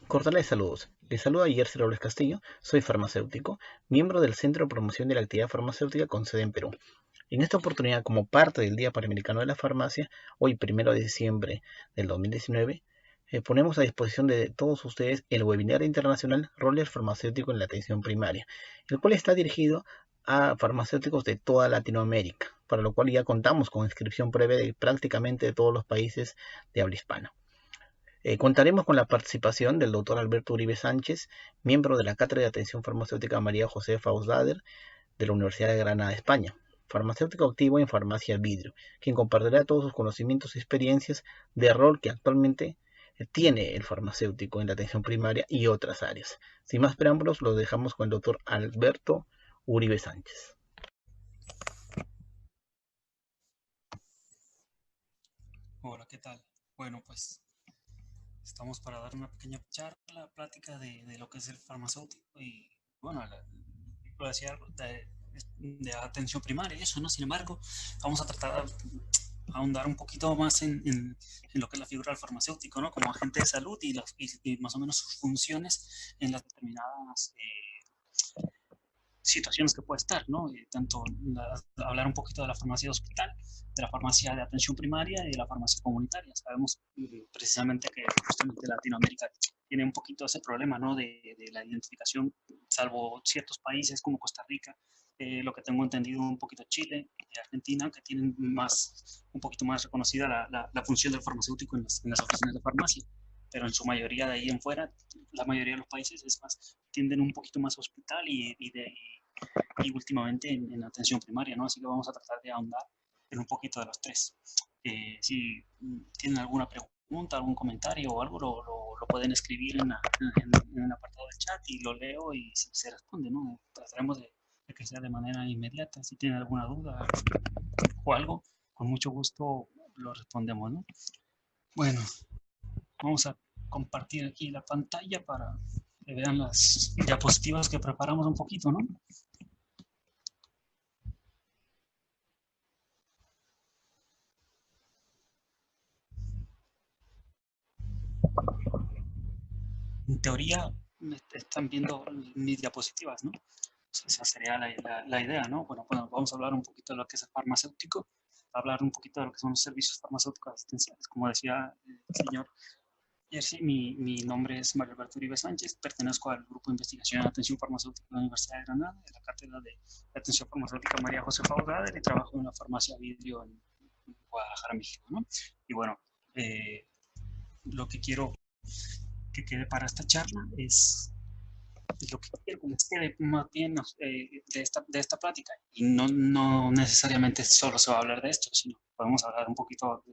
Cordiales saludos. Les saluda Jersey Robles Castillo, soy farmacéutico, miembro del Centro de Promoción de la Actividad Farmacéutica con sede en Perú. En esta oportunidad, como parte del Día Panamericano de la Farmacia, hoy 1 de diciembre del 2019, ponemos a disposición de todos ustedes el webinar internacional Roles Farmacéutico en la Atención Primaria, el cual está dirigido a farmacéuticos de toda Latinoamérica, para lo cual ya contamos con inscripción previa de prácticamente todos los países de habla hispana. Contaremos con la participación del doctor Alberto Uribe Sánchez, miembro de la Cátedra de Atención Farmacéutica María José Fausdader de la Universidad de Granada, España, farmacéutico activo en farmacia vidrio, quien compartirá todos sus conocimientos y experiencias de rol que actualmente tiene el farmacéutico en la atención primaria y otras áreas. Sin más preámbulos, lo dejamos con el doctor Alberto Uribe Sánchez. Hola, ¿qué tal? Bueno, pues estamos para dar una pequeña charla, plática de lo que es el farmacéutico y, bueno, lo decía de atención primaria y eso, ¿no? Sin embargo, vamos a tratar de ahondar un poquito más en lo que es la figura del farmacéutico, ¿no? Como agente de salud y más o menos sus funciones en las determinadas situaciones que puede estar, ¿no? Tanto hablar un poquito de la farmacia de hospital, de la farmacia de atención primaria y de la farmacia comunitaria. Sabemos precisamente que justamente Latinoamérica tiene un poquito ese problema, ¿no? De la identificación, salvo ciertos países como Costa Rica, lo que tengo entendido un poquito Chile y Argentina, que tienen un poquito más reconocida la función del farmacéutico en las oficinas de farmacia, pero en su mayoría de ahí en fuera, la mayoría de los países es más, tienden un poquito más a hospital y últimamente en atención primaria, ¿no? Así que vamos a tratar de ahondar en un poquito de los tres. Si tienen alguna pregunta, algún comentario o algo, lo pueden escribir en el apartado del chat y lo leo y se responde, ¿no? Trataremos de que sea de manera inmediata. Si tienen alguna duda o algo, con mucho gusto lo respondemos, ¿no? Bueno, vamos a compartir aquí la pantalla para que vean las diapositivas que preparamos un poquito, ¿no? En teoría están viendo mis diapositivas, ¿no? Esa sería la idea, ¿no? Bueno, vamos a hablar un poquito de lo que es el farmacéutico, hablar un poquito de lo que son los servicios farmacéuticos asistenciales. Como decía el señor Jersey, mi nombre es Mario Alberto Uribe Sánchez, pertenezco al Grupo de Investigación en Atención Farmacéutica de la Universidad de Granada, de la Cátedra de Atención Farmacéutica María José Faudradel y trabajo en la farmacia Vidrio en Guadalajara, México, ¿no? Y bueno, lo que quiero que quede para esta charla es lo que quiero que les quede más bien de esta plática. Y no necesariamente solo se va a hablar de esto, sino podemos hablar un poquito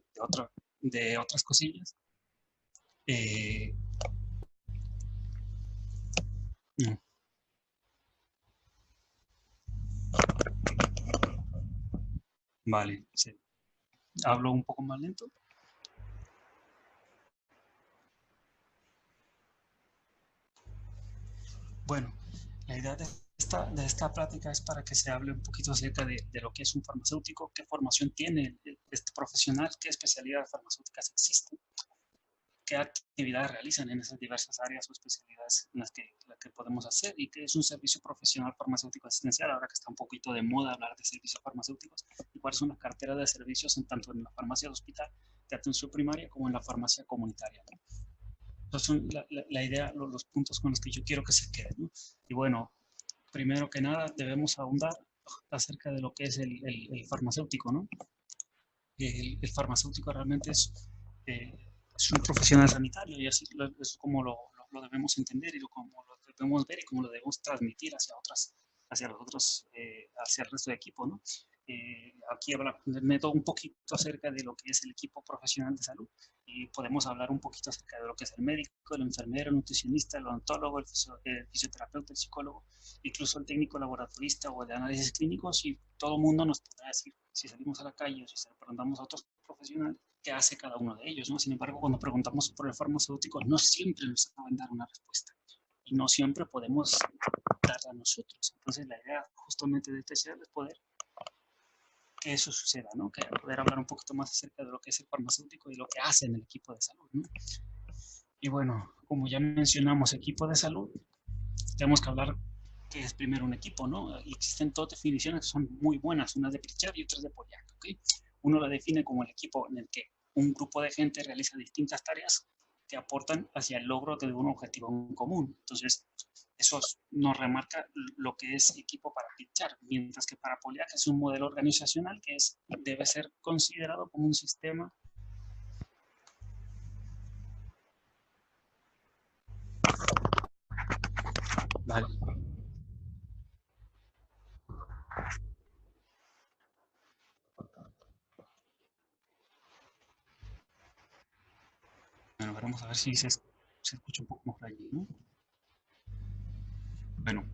de otras cosillas. Eh, no. Vale, sí. Hablo un poco más lento. Bueno, la idea de esta plática es para que se hable un poquito acerca de lo que es un farmacéutico, qué formación tiene este profesional, qué especialidades farmacéuticas existen, qué actividades realizan en esas diversas áreas o especialidades en las que podemos hacer y qué es un servicio profesional farmacéutico asistencial, ahora que está un poquito de moda hablar de servicios farmacéuticos, y cuál es una cartera de servicios tanto en la farmacia de hospital de atención primaria como en la farmacia comunitaria, ¿no? Entonces son la idea, los puntos con los que yo quiero que se queden, ¿no? Y bueno, primero que nada debemos ahondar acerca de lo que es el farmacéutico, ¿no? El farmacéutico realmente eh, es un profesional sanitario y así es como lo debemos entender y como lo debemos ver y como lo debemos transmitir hacia los otros, hacia el resto del equipo, ¿no? Aquí meto un poquito acerca de lo que es el equipo profesional de salud y podemos hablar un poquito acerca de lo que es el médico, el enfermero, el nutricionista, el odontólogo, el fisioterapeuta, el psicólogo, incluso el técnico laboratorista o de análisis clínicos y todo el mundo nos podrá decir si salimos a la calle o si preguntamos a otros profesionales qué hace cada uno de ellos, ¿no? Sin embargo, cuando preguntamos por el farmacéutico, no siempre nos saben dar una respuesta y no siempre podemos darla a nosotros. Entonces, la idea justamente de este ser es poder que eso suceda, ¿no? Que poder hablar un poquito más acerca de lo que es el farmacéutico y lo que hace en el equipo de salud, ¿no? Y bueno, como ya mencionamos, equipo de salud, tenemos que hablar que es primero un equipo, ¿no? Y existen dos definiciones que son muy buenas, una de Pritchard y otra de Poliak, ¿ok? Uno la define como el equipo en el que un grupo de gente realiza distintas tareas que aportan hacia el logro de un objetivo en común. Entonces, eso nos remarca lo que es equipo para Pritchard, mientras que para Poliak es un modelo organizacional que debe ser considerado como un sistema. Vale. Bueno, vamos a ver si se escucha un poco mejor allí, ¿no? Bueno,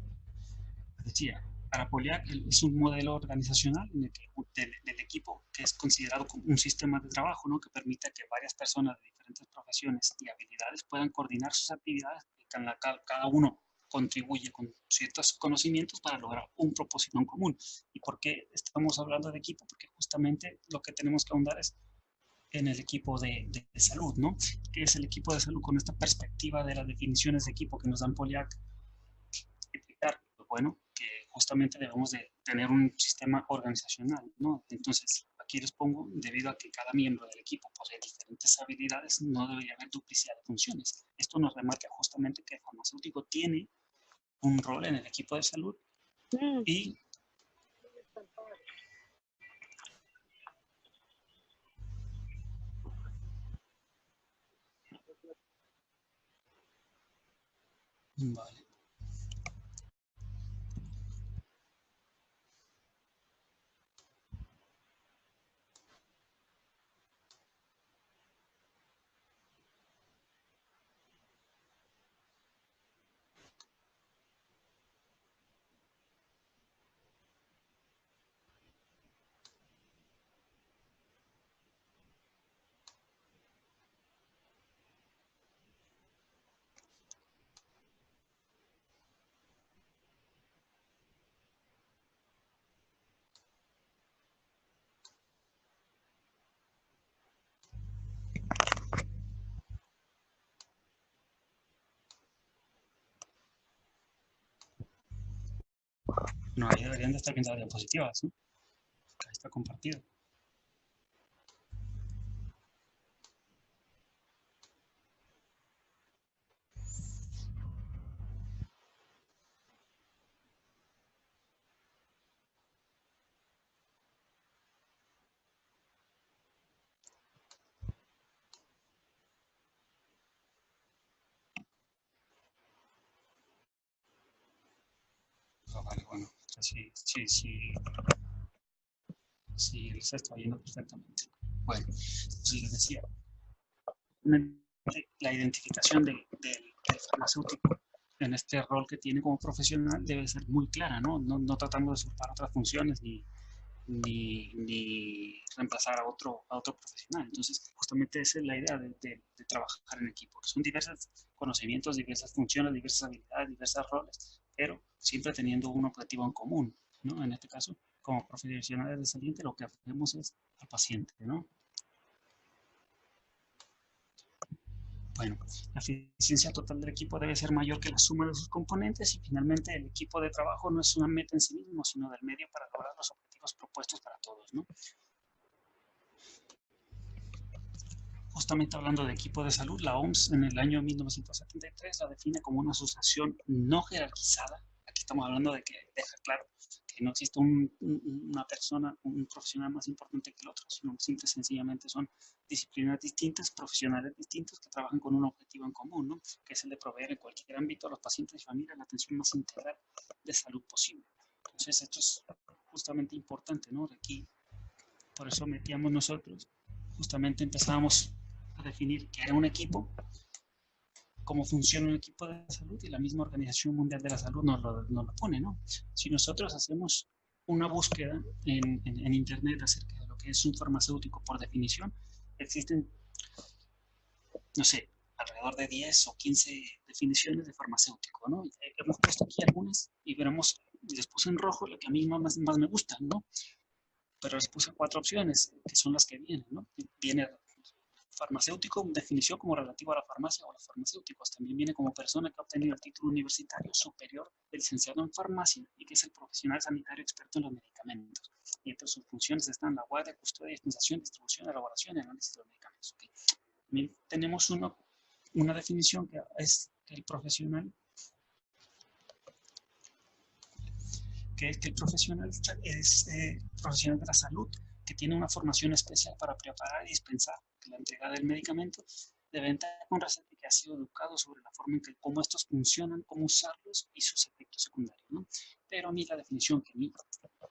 decía, para Poliak es un modelo organizacional en el que, del equipo que es considerado como un sistema de trabajo, ¿no? Que permite que varias personas de diferentes profesiones y habilidades puedan coordinar sus actividades y cada uno contribuye con ciertos conocimientos para lograr un propósito en común. ¿Y por qué estamos hablando de equipo? Porque justamente lo que tenemos que ahondar es en el equipo de salud, ¿no? ¿Qué es el equipo de salud con esta perspectiva de las definiciones de equipo que nos dan Poliak? Bueno, que justamente debemos de tener un sistema organizacional, ¿no? Entonces, aquí les pongo, debido a que cada miembro del equipo posee diferentes habilidades, no debería haber duplicidad de funciones. Esto nos remarca justamente que el farmacéutico tiene un rol en el equipo de salud y vale. No, ahí deberían de estar viendo las diapositivas, ¿no? Ahí está compartido. Vale, bueno, sí, sí, sí, sí, se está viendo perfectamente. Bueno, sí, les decía, la identificación del farmacéutico en este rol que tiene como profesional debe ser muy clara, ¿no? No tratando de usurpar otras funciones ni reemplazar a otro profesional. Entonces, justamente esa es la idea de trabajar en equipo, que son diversos conocimientos, diversas funciones, diversas habilidades, diversos roles, pero siempre teniendo un objetivo en común, ¿no? En este caso, como profesionales de saliente, lo que hacemos es al paciente, ¿no? Bueno, la eficiencia total del equipo debe ser mayor que la suma de sus componentes y finalmente el equipo de trabajo no es una meta en sí mismo, sino del medio para lograr los objetivos propuestos para todos, ¿no? Justamente hablando de equipo de salud, la OMS en el año 1973 la define como una asociación no jerarquizada. Aquí estamos hablando de que deja claro que no existe una persona, un profesional más importante que el otro, sino simple sencillamente son disciplinas distintas, profesionales distintos que trabajan con un objetivo en común, ¿no? Que es el de proveer en cualquier ámbito a los pacientes y familias la atención más integral de salud posible. Entonces, esto es justamente importante, ¿no? Aquí, por eso metíamos nosotros, justamente empezábamos a definir qué era un equipo, cómo funciona un equipo de salud y la misma Organización Mundial de la Salud nos lo pone, ¿no? Si nosotros hacemos una búsqueda en Internet acerca de lo que es un farmacéutico por definición, existen, no sé, alrededor de 10 o 15 definiciones de farmacéutico, ¿no? Hemos puesto aquí algunas y veremos, les puse en rojo la que a mí más me gustan, ¿no? Pero les puse 4 opciones, que son las que vienen, ¿no? Viene Farmacéutico, definición como relativo a la farmacia o a los farmacéuticos. También viene como persona que ha obtenido el título universitario superior de licenciado en farmacia y que es el profesional sanitario experto en los medicamentos. Y entre sus funciones están la guardia, custodia, dispensación, distribución, elaboración y análisis de los medicamentos. ¿Okay? También tenemos una definición que es el profesional, que el profesional es profesional de la salud, que tiene una formación especial para preparar y dispensar la entrega del medicamento de venta con receta y que ha sido educado sobre la forma en que cómo estos funcionan, cómo usarlos y sus efectos secundarios, ¿no? Pero a mí la definición que a mí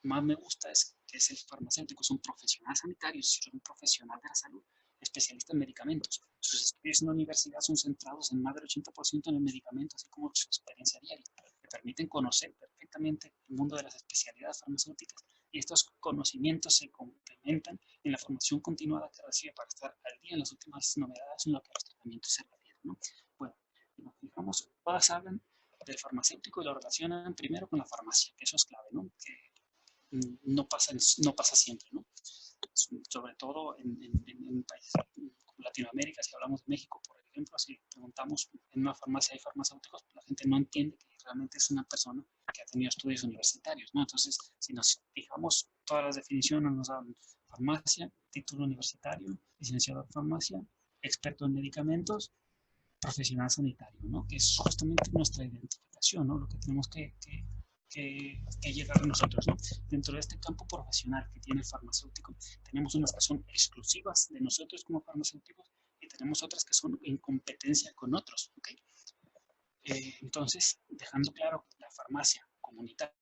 más me gusta es que es el farmacéutico, es un profesional sanitario, es decir, un profesional de la salud, especialista en medicamentos. Sus estudios en la universidad son centrados en más del 80% en el medicamento, así como su experiencia diaria, que permiten conocer perfectamente el mundo de las especialidades farmacéuticas y estos conocimientos se complementan en la formación continuada que recibe para estar al día en las últimas novedades en lo que a los tratamientos se refiere, ¿no? Bueno, si nos fijamos, todas hablan del farmacéutico y lo relacionan primero con la farmacia, que eso es clave, ¿no? Que no pasa siempre, ¿no? Sobre todo en países como Latinoamérica, si hablamos de México, por ejemplo, si preguntamos en una farmacia hay farmacéuticos, la gente no entiende que realmente es una persona que ha tenido estudios universitarios, ¿no? Entonces, si nos fijamos, todas las definiciones nos dan farmacia, título universitario, licenciado en farmacia, experto en medicamentos, profesional sanitario, ¿no? Que es justamente nuestra identificación, ¿no? Lo que tenemos que llegar nosotros, ¿no? Dentro de este campo profesional que tiene el farmacéutico, tenemos unas que son exclusivas de nosotros como farmacéuticos y tenemos otras que son en competencia con otros, ¿ok? Entonces, dejando claro que la farmacia comunitaria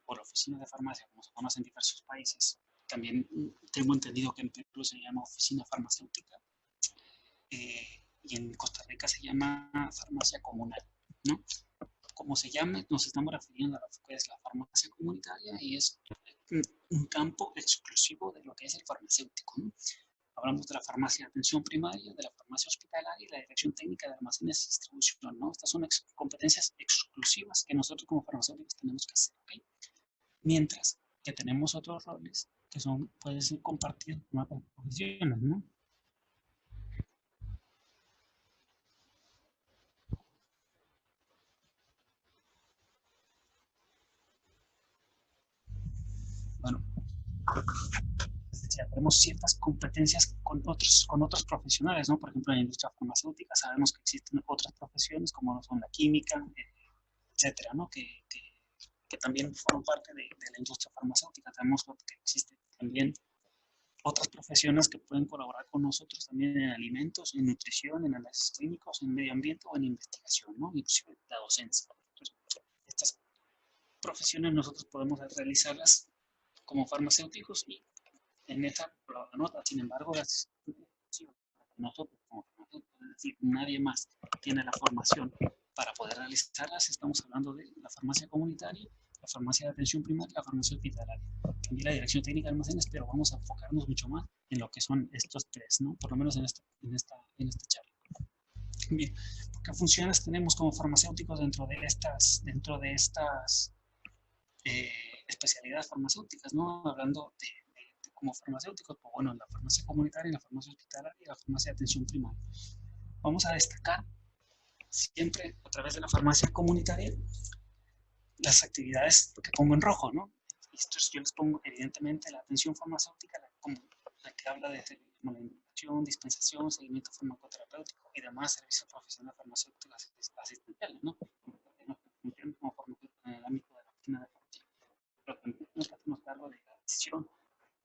o la oficina de farmacia, como se conoce en diversos países, también tengo entendido que en Perú se llama oficina farmacéutica, y en Costa Rica se llama farmacia comunal, ¿no? Como se llame, nos estamos refiriendo a lo que es la farmacia comunitaria y es un campo exclusivo de lo que es el farmacéutico, ¿no? Hablamos de la farmacia de atención primaria, de la farmacia hospitalaria y la dirección técnica de almacenes y distribución, ¿no? Estas son competencias exclusivas que nosotros como farmacéuticos tenemos que hacer, ¿ok? Mientras que tenemos otros roles que pueden ser compartidos con otras profesiones, ¿no? Bueno, tenemos ciertas competencias con otros profesionales, ¿no? Por ejemplo, en la industria farmacéutica sabemos que existen otras profesiones como son la química, etcétera, ¿no? Que también forman parte de la industria farmacéutica. Tenemos que existen también otras profesiones que pueden colaborar con nosotros también en alimentos, en nutrición, en análisis clínicos, en medio ambiente o en investigación, ¿no? Inclusive la docencia. Entonces, estas profesiones nosotros podemos realizarlas como farmacéuticos y en esa nota, sin embargo, nosotros como farmacéuticos, es decir, nadie más tiene la formación para poder realizarlas. Estamos hablando de la farmacia comunitaria, la farmacia de atención primaria y la farmacia hospitalaria. También la dirección técnica de almacenes, pero vamos a enfocarnos mucho más en lo que son estos tres, ¿no? Por lo menos en esta charla. Bien, ¿qué funciones tenemos como farmacéuticos dentro de estas especialidades farmacéuticas, ¿no? Hablando como farmacéuticos, pues bueno, la farmacia comunitaria, la farmacia hospitalaria y la farmacia de atención primaria. Vamos a destacar siempre a través de la farmacia comunitaria las actividades que pongo en rojo, ¿no? Esto yo les pongo evidentemente la atención farmacéutica, la que habla de alimentación, dispensación, seguimiento farmacoterapéutico y demás servicios profesionales farmacéuticos asistenciales, ¿no? Funcionan como farmacéuticos en el ámbito de la oficina de farmacia. Pero también nos hacemos cargo de la decisión,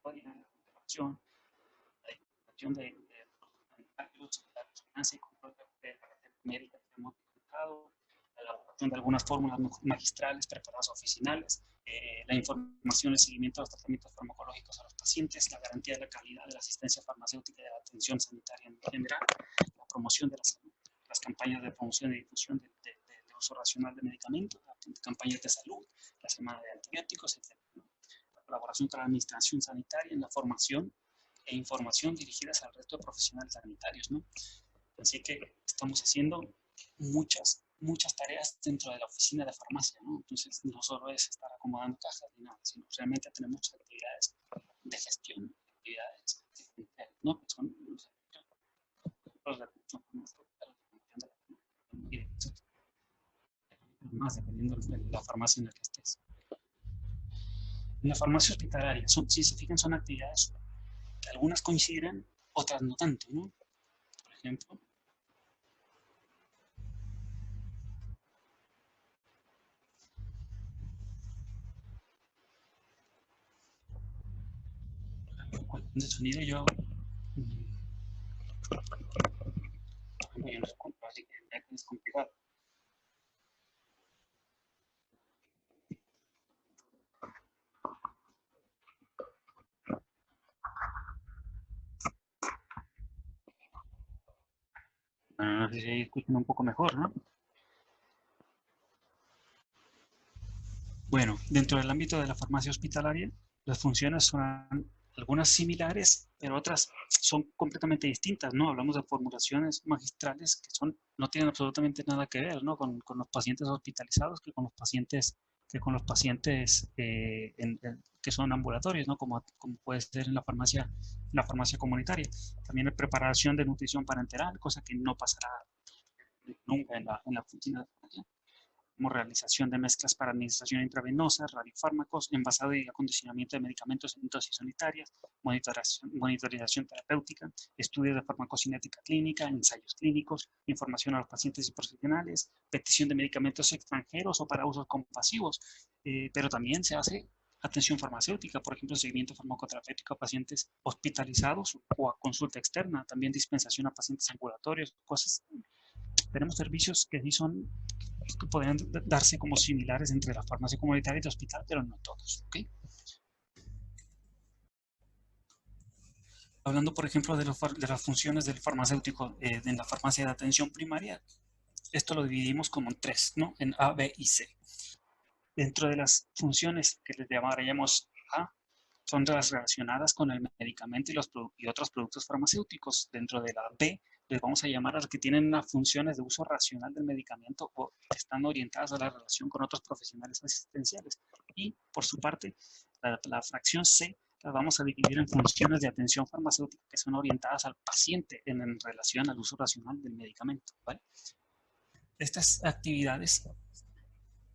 de la interacción, la identificación de sanitarios, la vigilancia y control de médica que hemos documentado, la elaboración de algunas fórmulas magistrales, preparadas oficinales, la información y seguimiento de los tratamientos farmacológicos a los pacientes, la garantía de la calidad de la asistencia farmacéutica y de la atención sanitaria en general, la promoción de la salud, las campañas de promoción y difusión de uso racional de medicamentos, campañas de salud, la semana de antibióticos, etc. La colaboración con la administración sanitaria en la formación e información dirigidas al resto de profesionales sanitarios, ¿no? Así que estamos haciendo muchas tareas dentro de la oficina de farmacia, ¿no? Entonces, no solo es estar acomodando cajas ni nada, sino realmente tenemos actividades de gestión, actividades, ¿no? Que son más dependiendo de la farmacia en la que estés. En la farmacia hospitalaria, si se fijan, son actividades que algunas coinciden, otras no tanto, ¿no? Por ejemplo, cuestión de sonido yo no sé cuánto, así que es complicado. No sé si escuchan un poco mejor, ¿no? Bueno, dentro del ámbito de la farmacia hospitalaria, las funciones son algunas similares, pero otras son completamente distintas, ¿no? Hablamos de formulaciones magistrales que no tienen absolutamente nada que ver, ¿no? Con los pacientes hospitalizados que con los pacientes que son ambulatorios, ¿no? Como puede ser en la farmacia comunitaria. También la preparación de nutrición parenteral, cosa que no pasará nunca en la oficina de farmacia, como realización de mezclas para administración intravenosa, radiofármacos, envasado y acondicionamiento de medicamentos en dosis sanitarias, monitorización terapéutica, estudios de farmacocinética clínica, ensayos clínicos, información a los pacientes y profesionales, petición de medicamentos extranjeros o para usos compasivos, pero también se hace atención farmacéutica, por ejemplo, seguimiento farmacoterapéutico a pacientes hospitalizados o a consulta externa, también dispensación a pacientes ambulatorios, cosas. Tenemos servicios que sí que podrían darse como similares entre la farmacia comunitaria y el hospital, pero no todos. ¿Okay? Hablando, por ejemplo, de las funciones del farmacéutico en la farmacia de atención primaria, esto lo dividimos como en tres, ¿no? En A, B y C. Dentro de las funciones que les llamaríamos A, son las relacionadas con el medicamento y otros productos farmacéuticos. Dentro de la B, les vamos a llamar a las que tienen las funciones de uso racional del medicamento o que están orientadas a la relación con otros profesionales asistenciales. Y, por su parte, la fracción C las vamos a dividir en funciones de atención farmacéutica que son orientadas al paciente en relación al uso racional del medicamento. ¿Vale? Estas actividades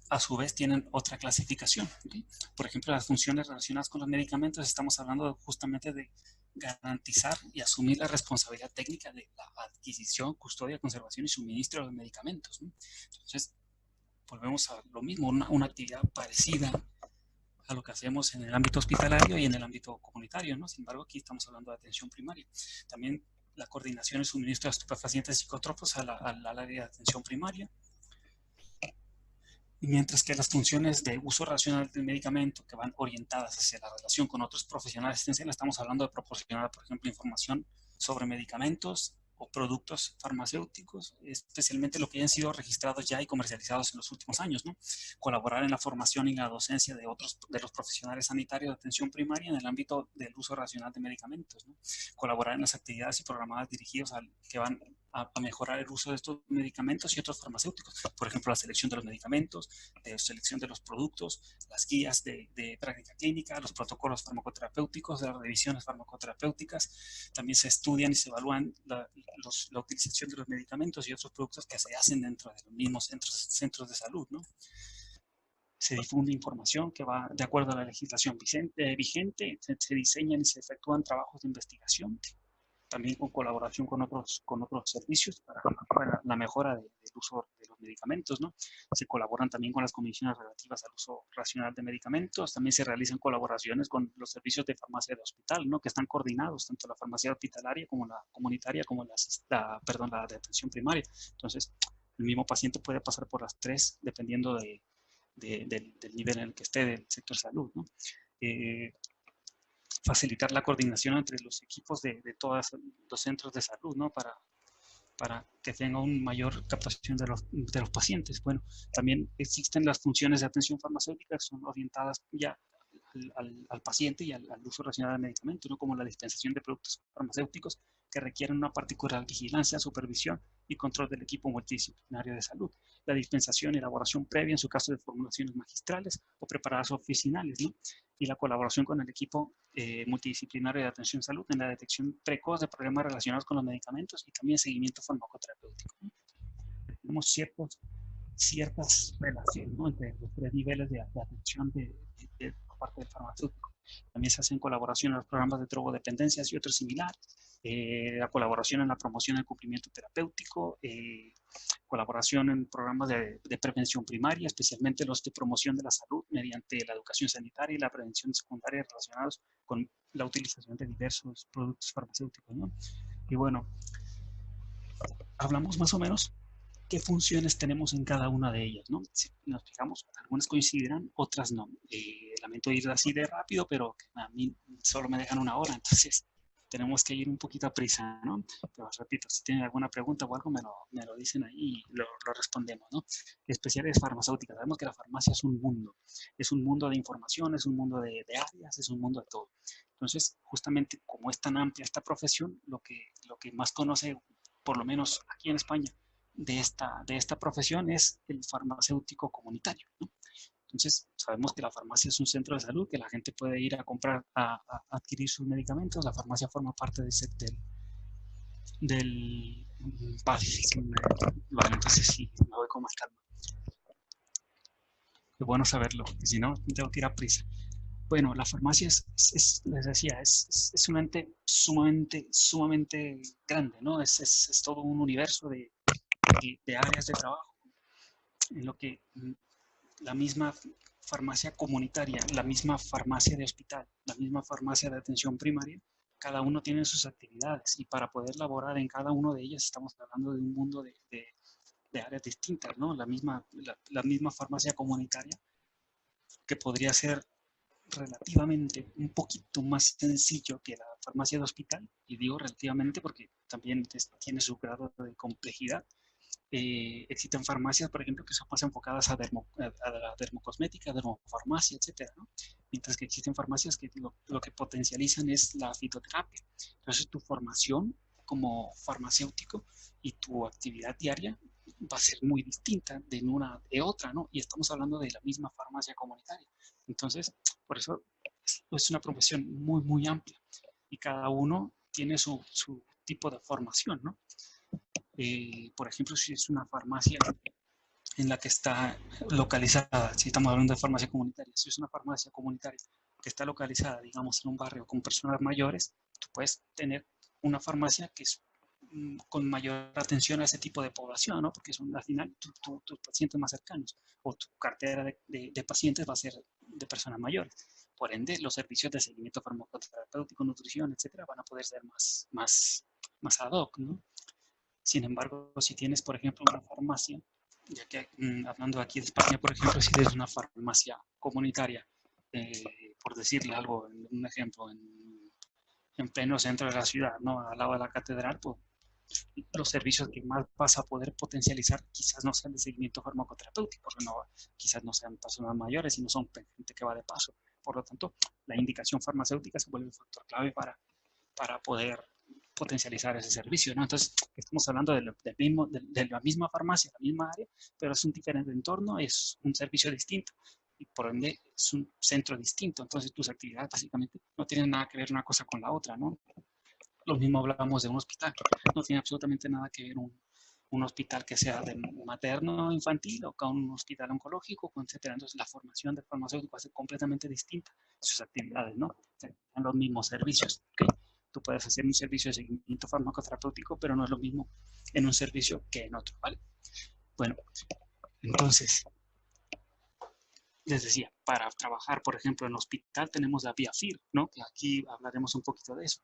a su vez tienen otra clasificación. ¿Okay? Por ejemplo, las funciones relacionadas con los medicamentos, estamos hablando justamente de garantizar y asumir la responsabilidad técnica de la adquisición, custodia, conservación y suministro de los medicamentos, ¿no? Entonces, volvemos a lo mismo, una actividad parecida a lo que hacemos en el ámbito hospitalario y en el ámbito comunitario, ¿no? Sin embargo, aquí estamos hablando de atención primaria. También la coordinación y suministro de estupefacientes psicotrópicos al área de atención primaria, mientras que las funciones de uso racional del medicamento que van orientadas hacia la relación con otros profesionales asistenciales, estamos hablando de proporcionar, por ejemplo, información sobre medicamentos o productos farmacéuticos, especialmente lo que hayan sido registrados ya y comercializados en los últimos años, ¿no? Colaborar en la formación y la docencia de los profesionales sanitarios de atención primaria en el ámbito del uso racional de medicamentos, ¿no? Colaborar en las actividades y programadas dirigidas que van a mejorar el uso de estos medicamentos y otros farmacéuticos. Por ejemplo, la selección de los medicamentos, selección de los productos, las guías de práctica clínica, los protocolos farmacoterapéuticos, las revisiones farmacoterapéuticas. También se estudian y se evalúan la utilización de los medicamentos y otros productos que se hacen dentro de los mismos centros de salud, ¿no? Se difunde información que va de acuerdo a la legislación vigente, se diseñan y se efectúan trabajos de investigación, también con colaboración con otros servicios para la mejora del uso de los medicamentos, ¿no? Se colaboran también con las comisiones relativas al uso racional de medicamentos, también se realizan colaboraciones con los servicios de farmacia de hospital, ¿no? Que están coordinados, tanto la farmacia hospitalaria como la comunitaria, como la de atención primaria. Entonces, el mismo paciente puede pasar por las tres, dependiendo del nivel en el que esté del sector salud, ¿no? Facilitar la coordinación entre los equipos de todos los centros de salud, ¿no? Para que tenga una mayor captación de los pacientes. Bueno, también existen las funciones de atención farmacéutica que son orientadas ya al paciente y al uso racional del medicamento, ¿no? Como la dispensación de productos farmacéuticos que requieren una particular vigilancia, supervisión y control del equipo multidisciplinario de salud, la dispensación y elaboración previa en su caso de formulaciones magistrales o preparadas oficinales, ¿no? Y la colaboración con el equipo multidisciplinario de atención salud en la detección precoz de problemas relacionados con los medicamentos y también seguimiento farmacoterapéutico, ¿no? Tenemos ciertas relaciones, ¿no?, entre los tres niveles de atención por parte del farmacéutico. También se hacen colaboración en los programas de drogodependencias y otros similares, la colaboración en la promoción del cumplimiento terapéutico, colaboración en programas de prevención primaria, especialmente los de promoción de la salud mediante la educación sanitaria y la prevención secundaria relacionados con la utilización de diversos productos farmacéuticos, ¿no? Y bueno, hablamos más o menos qué funciones tenemos en cada una de ellas, ¿no? Si nos fijamos, algunas coincidirán, otras no. Lamento ir así de rápido, pero a mí solo me dejan una hora, entonces tenemos que ir un poquito a prisa, ¿no? Pero repito, si tienen alguna pregunta o algo, me lo dicen ahí y lo respondemos, ¿no? Especialidades farmacéuticas. Sabemos que la farmacia es un mundo de información, es un mundo de áreas, es un mundo de todo. Entonces, justamente como es tan amplia esta profesión, lo que más conoce, por lo menos aquí en España, de esta profesión es el farmacéutico comunitario, ¿no? Entonces, sabemos que la farmacia es un centro de salud, que la gente puede ir a comprar, a adquirir sus medicamentos. La farmacia forma parte vale, entonces sí, me voy con más calma. Es bueno saberlo, porque si no, tengo que ir a prisa. Bueno, la farmacia les decía, es un ente sumamente grande, ¿no? Es todo un universo de áreas de trabajo, en lo que la misma farmacia comunitaria, la misma farmacia de hospital, la misma farmacia de atención primaria, cada uno tiene sus actividades y para poder laborar en cada uno de ellas estamos hablando de un mundo de áreas distintas, ¿no? La misma farmacia comunitaria, que podría ser relativamente un poquito más sencillo que la farmacia de hospital, y digo relativamente porque también tiene su grado de complejidad. Existen farmacias, por ejemplo, que son más enfocadas a la dermocosmética, dermofarmacia, etcétera, ¿no? Mientras que existen farmacias que lo que potencializan es la fitoterapia. Entonces, tu formación como farmacéutico y tu actividad diaria va a ser muy distinta de una de otra, ¿no? Y estamos hablando de la misma farmacia comunitaria. Entonces, por eso es una profesión muy amplia y cada uno tiene su tipo de formación, ¿no? Por ejemplo, si es una farmacia en la que está localizada, si estamos hablando de farmacia comunitaria, si es una farmacia comunitaria que está localizada, digamos, en un barrio con personas mayores, tú puedes tener una farmacia que es con mayor atención a ese tipo de población, ¿no? Porque son al final tus pacientes más cercanos, o tu cartera de pacientes va a ser de personas mayores. Por ende, los servicios de seguimiento farmacoterapéutico, nutrición, etcétera, van a poder ser más ad hoc, ¿no? Sin embargo, si tienes, por ejemplo, una farmacia, ya que hablando aquí de España, por ejemplo, si tienes una farmacia comunitaria, por decirle algo, un ejemplo, en pleno centro de la ciudad, ¿no?, al lado de la catedral, pues los servicios que más vas a poder potencializar quizás no sean de seguimiento farmacoterapéutico, porque quizás no sean personas mayores, sino son gente que va de paso. Por lo tanto, la indicación farmacéutica se vuelve un factor clave para poder potencializar ese servicio, ¿no? Entonces, estamos hablando de la misma farmacia, la misma área, pero es un diferente entorno, es un servicio distinto y por ende es un centro distinto. Entonces, tus actividades básicamente no tienen nada que ver una cosa con la otra, ¿no? Lo mismo hablamos de un hospital, no tiene absolutamente nada que ver un hospital que sea de materno infantil o con un hospital oncológico, etcétera. Entonces, la formación del farmacéutico va a ser completamente distinta, sus actividades, ¿no? En los mismos servicios, ¿okay? Tú puedes hacer un servicio de seguimiento farmacoterapéutico, pero no es lo mismo en un servicio que en otro, ¿vale? Bueno, entonces, les decía, para trabajar, por ejemplo, en el hospital tenemos la vía FIR, ¿no? Que aquí hablaremos un poquito de eso.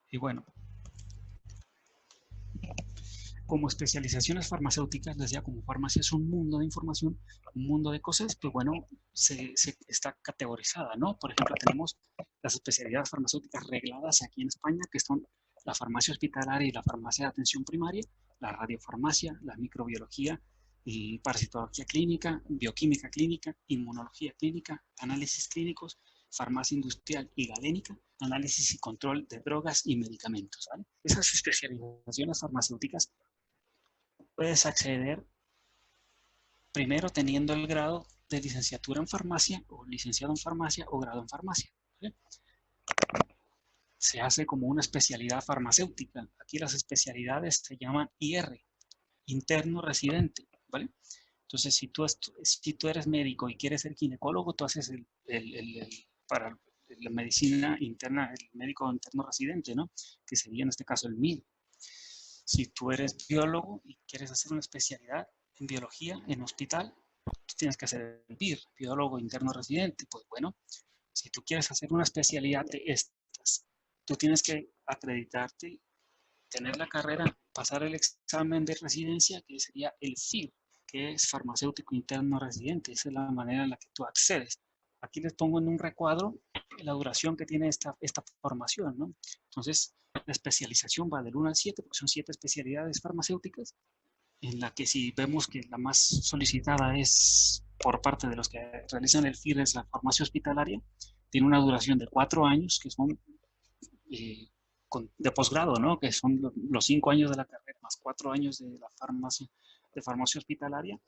Y bueno, como especializaciones farmacéuticas, les decía, como farmacia es un mundo de información, un mundo de cosas, pues bueno, se está categorizada, ¿no? Por ejemplo, tenemos las especialidades farmacéuticas regladas aquí en España, que son la farmacia hospitalaria y la farmacia de atención primaria, la radiofarmacia, la microbiología y parasitología clínica, bioquímica clínica, inmunología clínica, análisis clínicos, farmacia industrial y galénica, análisis y control de drogas y medicamentos, ¿vale? Esas especializaciones farmacéuticas puedes acceder primero teniendo el grado de licenciatura en farmacia, o licenciado en farmacia, o grado en farmacia, ¿vale? Se hace como una especialidad farmacéutica. Aquí las especialidades se llaman IR, interno residente, ¿vale? Entonces, si tú eres médico y quieres ser ginecólogo, tú haces para la medicina interna, el médico interno residente, ¿no? Que sería en este caso el MIR. Si tú eres biólogo y quieres hacer una especialidad en biología en hospital, tú tienes que hacer el BIR, biólogo interno residente. Pues bueno, si tú quieres hacer una especialidad de estas, tú tienes que acreditarte, tener la carrera, pasar el examen de residencia, que sería el FIR, que es farmacéutico interno residente. Esa es la manera en la que tú accedes. Aquí les pongo en un recuadro la duración que tiene esta formación, ¿no? Entonces, la especialización va del 1 al 7, porque son 7 especialidades farmacéuticas, en la que si vemos que la más solicitada es por parte de los que realizan el FIR, es la farmacia hospitalaria, tiene una duración de 4 años, que son de posgrado, ¿no? Que son los 5 años de la carrera, más 4 años de la farmacia hospitalaria.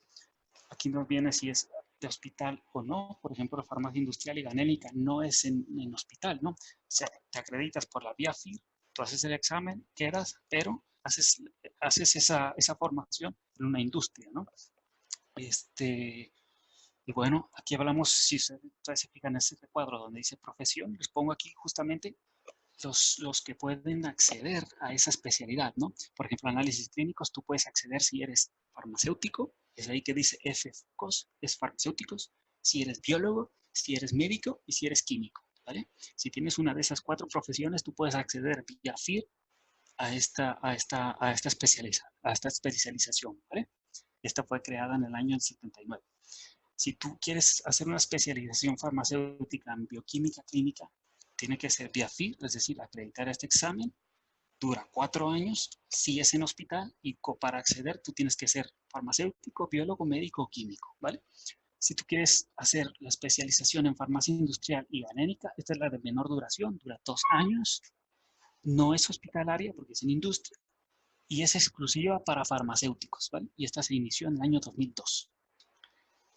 Aquí nos viene si es de hospital o no. Por ejemplo, la farmacia industrial y ganélica no es en hospital, ¿no? O sea, te acreditas por la vía FIR, tú haces el examen, quedas, pero haces esa formación en una industria, ¿no? Y bueno, aquí hablamos, si ustedes se fijan en este recuadro donde dice profesión, les pongo aquí justamente los que pueden acceder a esa especialidad, ¿no? Por ejemplo, análisis clínicos, tú puedes acceder si eres farmacéutico, es ahí que dice FCOS, es farmacéuticos, si eres biólogo, si eres médico y si eres químico, ¿vale? Si tienes una de esas 4 profesiones, tú puedes acceder vía FIR a esta especialización, ¿vale? Esta fue creada en el año 79. Si tú quieres hacer una especialización farmacéutica en bioquímica clínica, tiene que ser vía FIR, es decir, acreditar este examen, dura 4 años, si es en hospital, y para acceder tú tienes que ser farmacéutico, biólogo, médico o químico, ¿vale? Si tú quieres hacer la especialización en farmacia industrial y ganénica, esta es la de menor duración, dura 2 años, no es hospitalaria porque es en industria, y es exclusiva para farmacéuticos, ¿vale? Y esta se inició en el año 2002,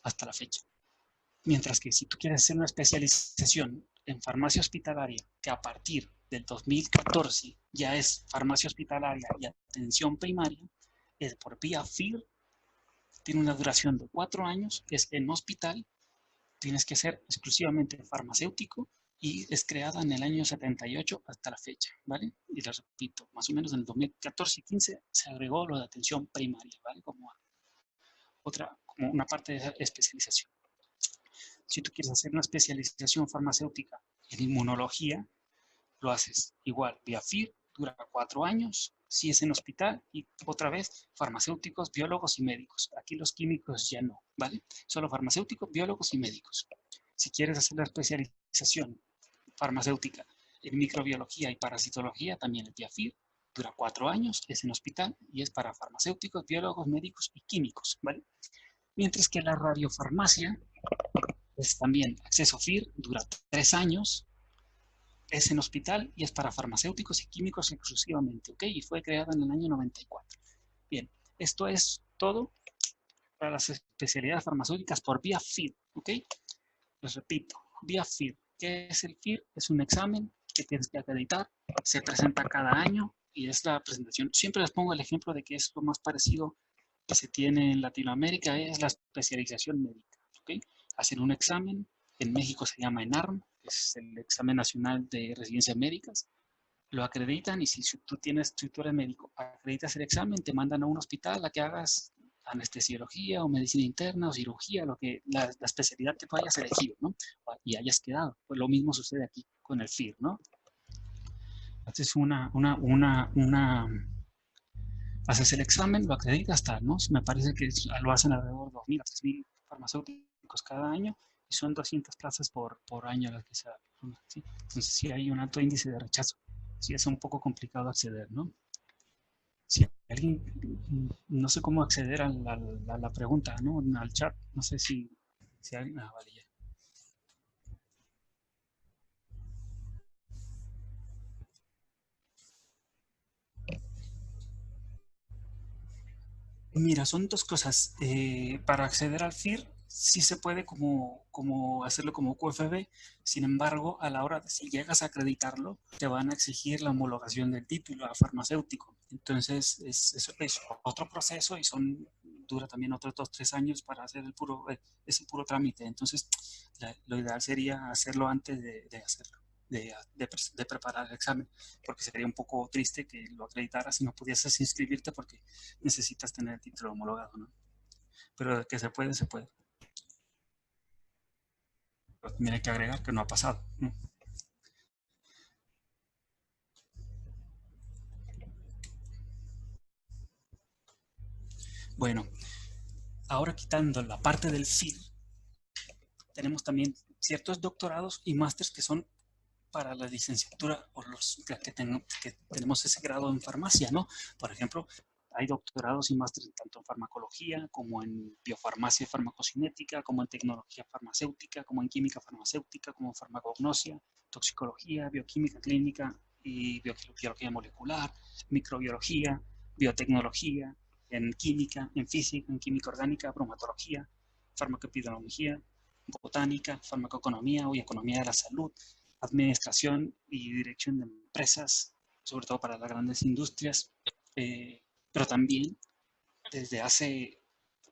hasta la fecha. Mientras que si tú quieres hacer una especialización en farmacia hospitalaria, que a partir del 2014 ya es farmacia hospitalaria y atención primaria, es por vía FIR, tiene una duración de 4 años, es en hospital, tienes que ser exclusivamente farmacéutico y es creada en el año 78 hasta la fecha, ¿vale? Y les repito, más o menos en el 2014 y 15 se agregó lo de atención primaria, ¿vale? Como una parte de esa especialización. Si tú quieres hacer una especialización farmacéutica en inmunología, lo haces igual vía FIR, dura 4 años, si es en hospital, y otra vez farmacéuticos, biólogos y médicos. Aquí los químicos ya no, ¿vale? Solo farmacéuticos, biólogos y médicos. Si quieres hacer la especialización farmacéutica en microbiología y parasitología, también es vía FIR, dura 4 años, es en hospital y es para farmacéuticos, biólogos, médicos y químicos, ¿vale? Mientras que la radiofarmacia es también acceso FIR, dura 3 años, es en hospital y es para farmacéuticos y químicos exclusivamente, ¿ok? Y fue creada en el año 94. Bien, esto es todo para las especialidades farmacéuticas por vía FIR, ¿ok? Les repito, vía FIR. ¿Qué es el FIR? Es un examen que tienes que acreditar, se presenta cada año y es la presentación. Siempre les pongo el ejemplo de que es lo más parecido que se tiene en Latinoamérica, es la especialización médica, ¿ok? Hacen un examen, en México se llama ENARM, es el examen nacional de residencias médicas, lo acreditan y si tú eres médico, acreditas el examen, te mandan a un hospital a que hagas anestesiología o medicina interna o cirugía, la especialidad que tú hayas elegido, ¿no? Y hayas quedado. Pues lo mismo sucede aquí con el FIR, ¿no? Haces haces el examen, lo acreditas, tal, ¿no? Me parece que lo hacen alrededor de 2.000 a 3.000 farmacéuticos cada año y son 200 plazas por año las que se abren, ¿sí? Entonces sí hay un alto índice de rechazo. Sí es un poco complicado acceder, ¿no? Si alguien, no sé cómo acceder a la pregunta, ¿no? Al chat, no sé si alguien, vale, ya. Mira, son dos cosas. Para acceder al FIR, sí se puede como hacerlo como QFB. Sin embargo, a la hora de si llegas a acreditarlo, te van a exigir la homologación del título a farmacéutico. Entonces, es otro proceso y dura también otros 2, 3 años para hacer ese puro trámite. Entonces, lo ideal sería hacerlo antes de hacerlo, de preparar el examen, porque sería un poco triste que lo acreditaras y no pudieses inscribirte porque necesitas tener el título homologado, ¿no? Pero que se puede, se puede. Pero también hay que agregar que no ha pasado, ¿no? Bueno, ahora quitando la parte del FIR, tenemos también ciertos doctorados y másters que son para la licenciatura o que tenemos ese grado en farmacia, ¿no? Por ejemplo, hay doctorados y másteres tanto en farmacología como en biofarmacia y farmacocinética, como en tecnología farmacéutica, como en química farmacéutica, como en farmacognosia, toxicología, bioquímica clínica y biología molecular, microbiología, biotecnología, en química, en física, en química orgánica, bromatología, farmacoepidemiología, botánica, farmacoeconomía y economía de la salud, administración y dirección de empresas, sobre todo para las grandes industrias, pero también desde hace,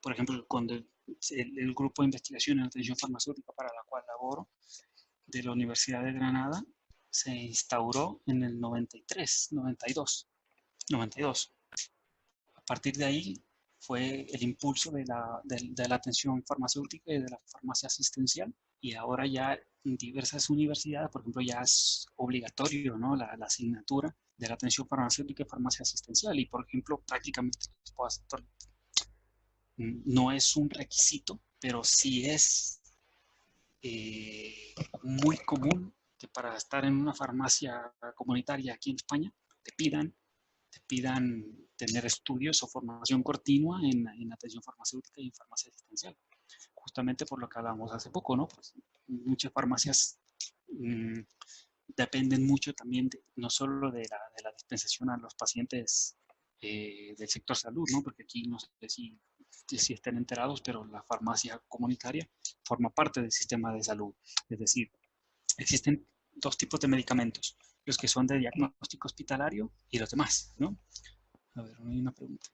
por ejemplo, cuando el grupo de investigación en atención farmacéutica para la cual laboro de la Universidad de Granada se instauró en el 93, 92, 92. A partir de ahí fue el impulso de la atención farmacéutica y de la farmacia asistencial y ahora ya en diversas universidades, por ejemplo, ya es obligatorio, ¿no? La asignatura de la atención farmacéutica y farmacia asistencial y, por ejemplo, prácticamente no es un requisito, pero sí es muy común que para estar en una farmacia comunitaria aquí en España te pidan tener estudios o formación continua en atención farmacéutica y en farmacia asistencial. Justamente por lo que hablábamos hace poco, ¿no? Pues muchas farmacias mmm, dependen mucho también no solo de la dispensación a los pacientes del sector salud, ¿no? Porque aquí no sé si estén enterados, pero la farmacia comunitaria forma parte del sistema de salud. Es decir, existen dos tipos de medicamentos, los que son de diagnóstico hospitalario y los demás, ¿no? A ver, hay una pregunta.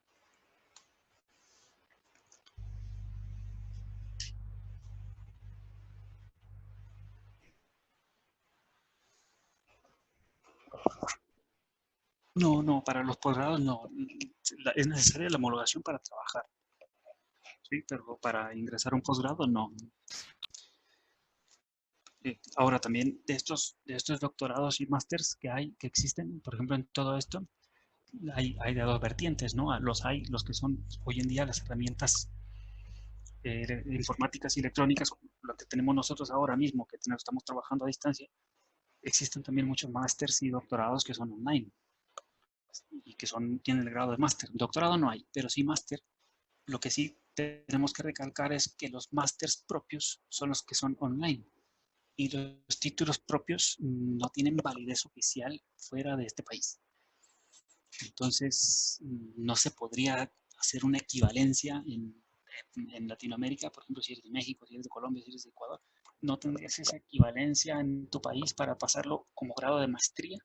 No, no, para los posgrados no. Es necesaria la homologación para trabajar, ¿sí? Pero para ingresar a un posgrado no. Ahora también de estos doctorados y másters que existen, por ejemplo, en todo esto, hay de dos vertientes, ¿no? Hay los que son hoy en día las herramientas informáticas y electrónicas, lo que tenemos nosotros ahora mismo, que estamos trabajando a distancia. Existen también muchos másters y doctorados que son online y que tienen el grado de máster. Doctorado no hay, pero sí máster. Lo que sí tenemos que recalcar es que los másters propios son los que son online y los títulos propios no tienen validez oficial fuera de este país. Entonces, no se podría hacer una equivalencia en Latinoamérica, por ejemplo, si eres de México, si eres de Colombia, si eres de Ecuador, no tendrías esa equivalencia en tu país para pasarlo como grado de maestría,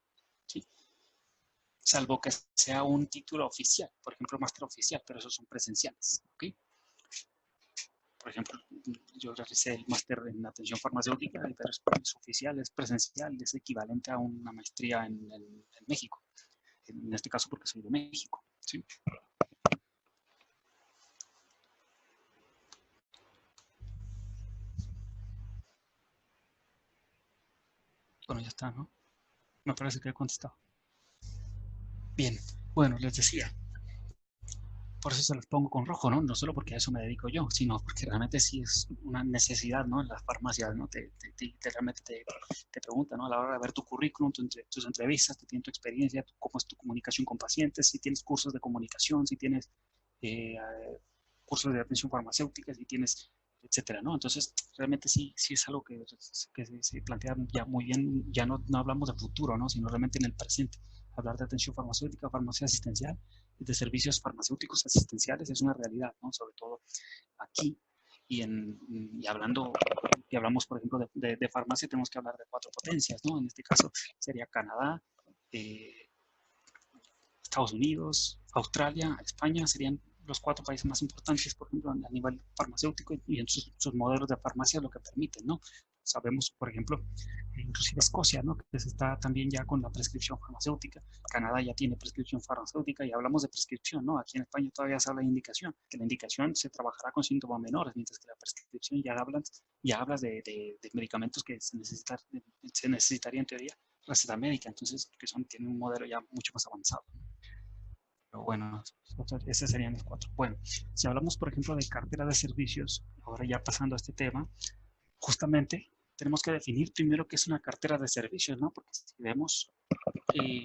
¿sí? Salvo que sea un título oficial, por ejemplo, máster oficial, pero esos son presenciales, ¿ok? Por ejemplo, yo realicé el máster en atención farmacéutica, pero es oficial, es presencial, es equivalente a una maestría en México, en este caso porque soy de México, ¿sí? Bueno, ya está, ¿no? Me parece que he contestado. Bien, bueno, les decía, por eso se los pongo con rojo, ¿no? No solo porque a eso me dedico yo, sino porque realmente sí es una necesidad, ¿no? En las farmacias, ¿no? Realmente te preguntan, ¿no? A la hora de ver tu currículum, tus entrevistas, tu experiencia, cómo es tu comunicación con pacientes, si tienes cursos de comunicación, si tienes eh, cursos de atención farmacéutica, si tienes, etcétera, ¿no? Entonces, realmente sí es algo que se plantea ya muy bien, ya no hablamos de futuro, ¿no? Sino realmente en el presente. Hablar de atención farmacéutica, farmacia asistencial, de servicios farmacéuticos asistenciales es una realidad, ¿no? Sobre todo aquí. Y hablamos, por ejemplo, de farmacia, tenemos que hablar de 4 potencias, ¿no? En este caso sería Canadá, eh, Estados Unidos, Australia, España, serían los 4 países más importantes, por ejemplo, a nivel farmacéutico y en sus modelos de farmacia lo que permiten, ¿no? Sabemos, por ejemplo, inclusive Escocia, ¿no? Que se está también ya con la prescripción farmacéutica. Canadá ya tiene prescripción farmacéutica y hablamos de prescripción, ¿no? Aquí en España todavía se habla de indicación, que la indicación se trabajará con síntomas menores, mientras que la prescripción ya hablas de medicamentos que se necesitaría en teoría receta médica, entonces, tienen un modelo ya mucho más avanzado. Pero bueno, esos serían los 4. Bueno, si hablamos, por ejemplo, de cartera de servicios, ahora ya pasando a este tema, justamente tenemos que definir primero qué es una cartera de servicios, ¿no? Porque si vemos eh,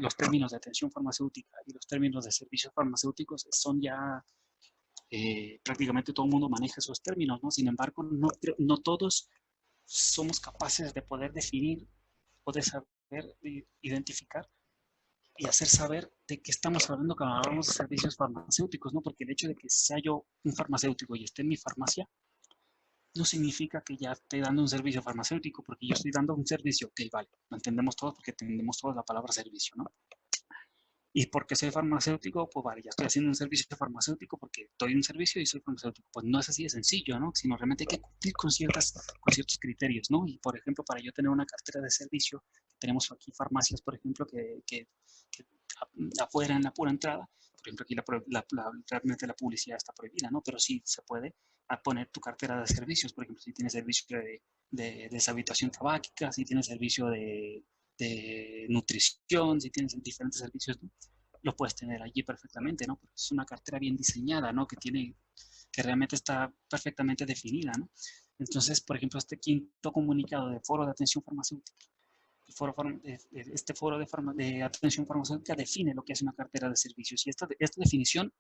los términos de atención farmacéutica y los términos de servicios farmacéuticos son ya prácticamente todo el mundo maneja esos términos, ¿no? Sin embargo, no todos somos capaces de poder definir o de saber identificar y hacer saber de qué estamos hablando cuando hablamos de servicios farmacéuticos, ¿no? Porque el hecho de que sea yo un farmacéutico y esté en mi farmacia, no significa que ya esté dando un servicio farmacéutico, porque yo estoy dando un servicio, ok, vale, lo entendemos todos porque entendemos todos la palabra servicio, ¿no? Y porque soy farmacéutico, pues vale, ya estoy haciendo un servicio farmacéutico porque doy un servicio y soy farmacéutico. Pues no es así de sencillo, ¿no? Sino realmente hay que cumplir con ciertos criterios, ¿no? Y por ejemplo, para yo tener una cartera de servicio, tenemos aquí farmacias, por ejemplo, que afuera en la pura entrada, por ejemplo, aquí realmente la publicidad está prohibida, ¿no? Pero sí se puede poner tu cartera de servicios, por ejemplo, si tienes servicio de deshabitación tabáquica, si tienes servicio de nutrición, si tienes diferentes servicios, ¿no? Lo puedes tener allí perfectamente, ¿no? Porque es una cartera bien diseñada, ¿no? Que realmente está perfectamente definida, ¿no? Entonces, por ejemplo, este quinto comunicado de Foro de Atención Farmacéutica, este foro de atención farmacéutica define lo que es una cartera de servicios y esta definición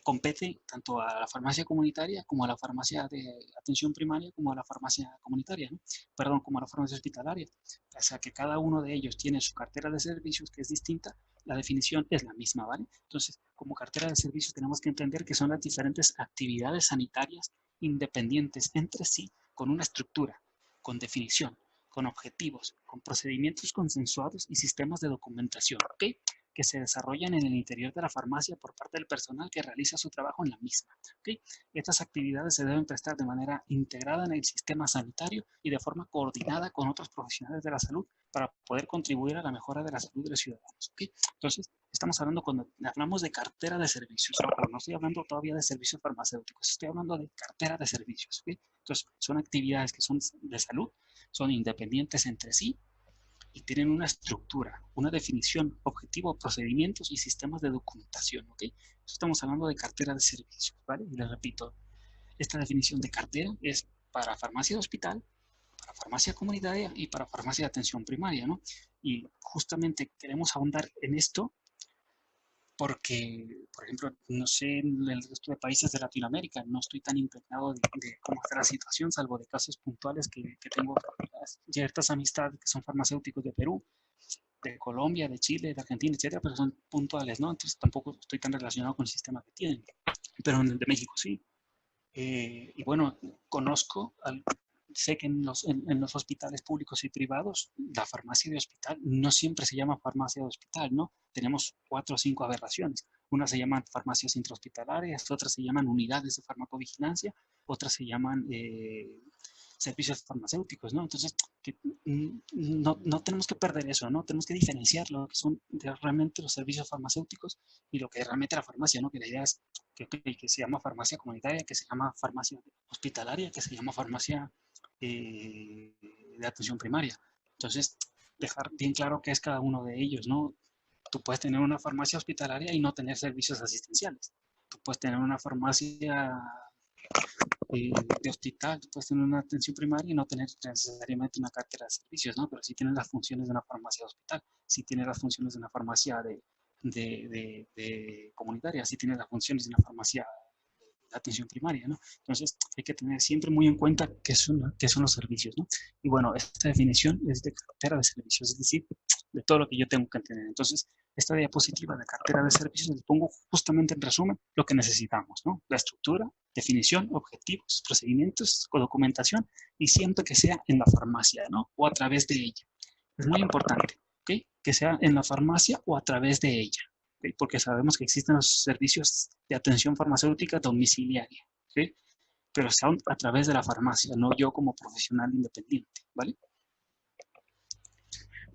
compete tanto a la farmacia comunitaria como a la farmacia de atención primaria como a la farmacia comunitaria, ¿no? Perdón, como a la farmacia hospitalaria. O sea que cada uno de ellos tiene su cartera de servicios que es distinta, la definición es la misma, ¿vale? Entonces, como cartera de servicios tenemos que entender que son las diferentes actividades sanitarias independientes entre sí, con una estructura, con definición, con objetivos, con procedimientos consensuados y sistemas de documentación, ¿ok? Que se desarrollan en el interior de la farmacia por parte del personal que realiza su trabajo en la misma. ¿Okay? Estas actividades se deben prestar de manera integrada en el sistema sanitario y de forma coordinada con otros profesionales de la salud para poder contribuir a la mejora de la salud de los ciudadanos. ¿Okay? Entonces, estamos hablando cuando hablamos de cartera de servicios, no estoy hablando todavía de servicios farmacéuticos, estoy hablando de cartera de servicios. ¿Okay? Entonces, son actividades que son de salud, son independientes entre sí y tienen una estructura, una definición, objetivo, procedimientos y sistemas de documentación, ¿ok? Estamos hablando de cartera de servicios, ¿vale? Y les repito, esta definición de cartera es para farmacia de hospital, para farmacia comunitaria y para farmacia de atención primaria, ¿no? Y justamente queremos ahondar en esto porque, por ejemplo, no sé en el resto de países de Latinoamérica, no estoy tan impregnado de cómo está la situación, salvo de casos puntuales que tengo ciertas amistades que son farmacéuticos de Perú, de Colombia, de Chile, de Argentina, etcétera, pero son puntuales, ¿no? Entonces tampoco estoy tan relacionado con el sistema que tienen, pero en el de México sí. Y bueno, sé que en los hospitales públicos y privados, la farmacia de hospital no siempre se llama farmacia de hospital, ¿no? Tenemos 4 o 5 aberraciones. Unas se llaman farmacias intrahospitalarias, otras se llaman unidades de farmacovigilancia, otras se llaman servicios farmacéuticos, ¿no? Entonces, no tenemos que perder eso, ¿no? Tenemos que diferenciar lo que son realmente los servicios farmacéuticos y lo que es realmente la farmacia, ¿no? Que la idea es que se llama farmacia comunitaria, que se llama farmacia hospitalaria, que se llama farmacia de atención primaria. Entonces, dejar bien claro qué es cada uno de ellos, ¿no? Tú puedes tener una farmacia hospitalaria y no tener servicios asistenciales. Tú puedes tener una farmacia de hospital, tú puedes tener una atención primaria y no tener necesariamente una cartera de servicios, ¿no? Pero sí tienes las funciones de una farmacia de hospital, sí tienes las funciones de una farmacia de comunitaria, sí tienes las funciones de una farmacia de atención primaria, ¿no? Entonces hay que tener siempre muy en cuenta qué son los servicios, ¿no? Y bueno, esta definición es de cartera de servicios, es decir, de todo lo que yo tengo que entender. Entonces, esta diapositiva de cartera de servicios les pongo justamente en resumen lo que necesitamos, ¿no? La estructura, definición, objetivos, procedimientos, documentación y siempre que sea en la farmacia, ¿no? O a través de ella. Es muy importante, ¿ok? Que sea en la farmacia o a través de ella, ¿ok? Porque sabemos que existen los servicios de atención farmacéutica domiciliaria, ¿ok? Pero son a través de la farmacia, no yo como profesional independiente, ¿vale?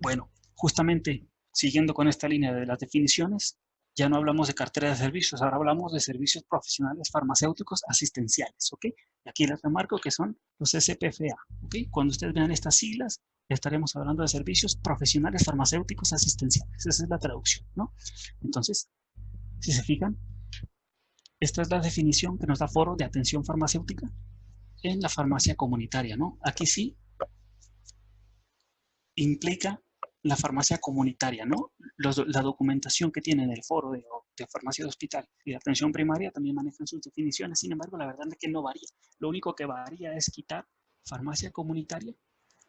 Bueno, justamente siguiendo con esta línea de las definiciones, ya no hablamos de cartera de servicios, ahora hablamos de servicios profesionales farmacéuticos asistenciales, ¿ok? Y aquí les remarco que son los SPFA, ¿ok? Cuando ustedes vean estas siglas, estaremos hablando de servicios profesionales farmacéuticos asistenciales. Esa es la traducción, ¿no? Entonces, si se fijan, esta es la definición que nos da Foro de Atención Farmacéutica en la farmacia comunitaria, ¿no? Aquí sí implica la farmacia comunitaria, ¿no? La documentación que tienen el foro de farmacia de hospital y de atención primaria también manejan sus definiciones, sin embargo, la verdad es que no varía. Lo único que varía es quitar farmacia comunitaria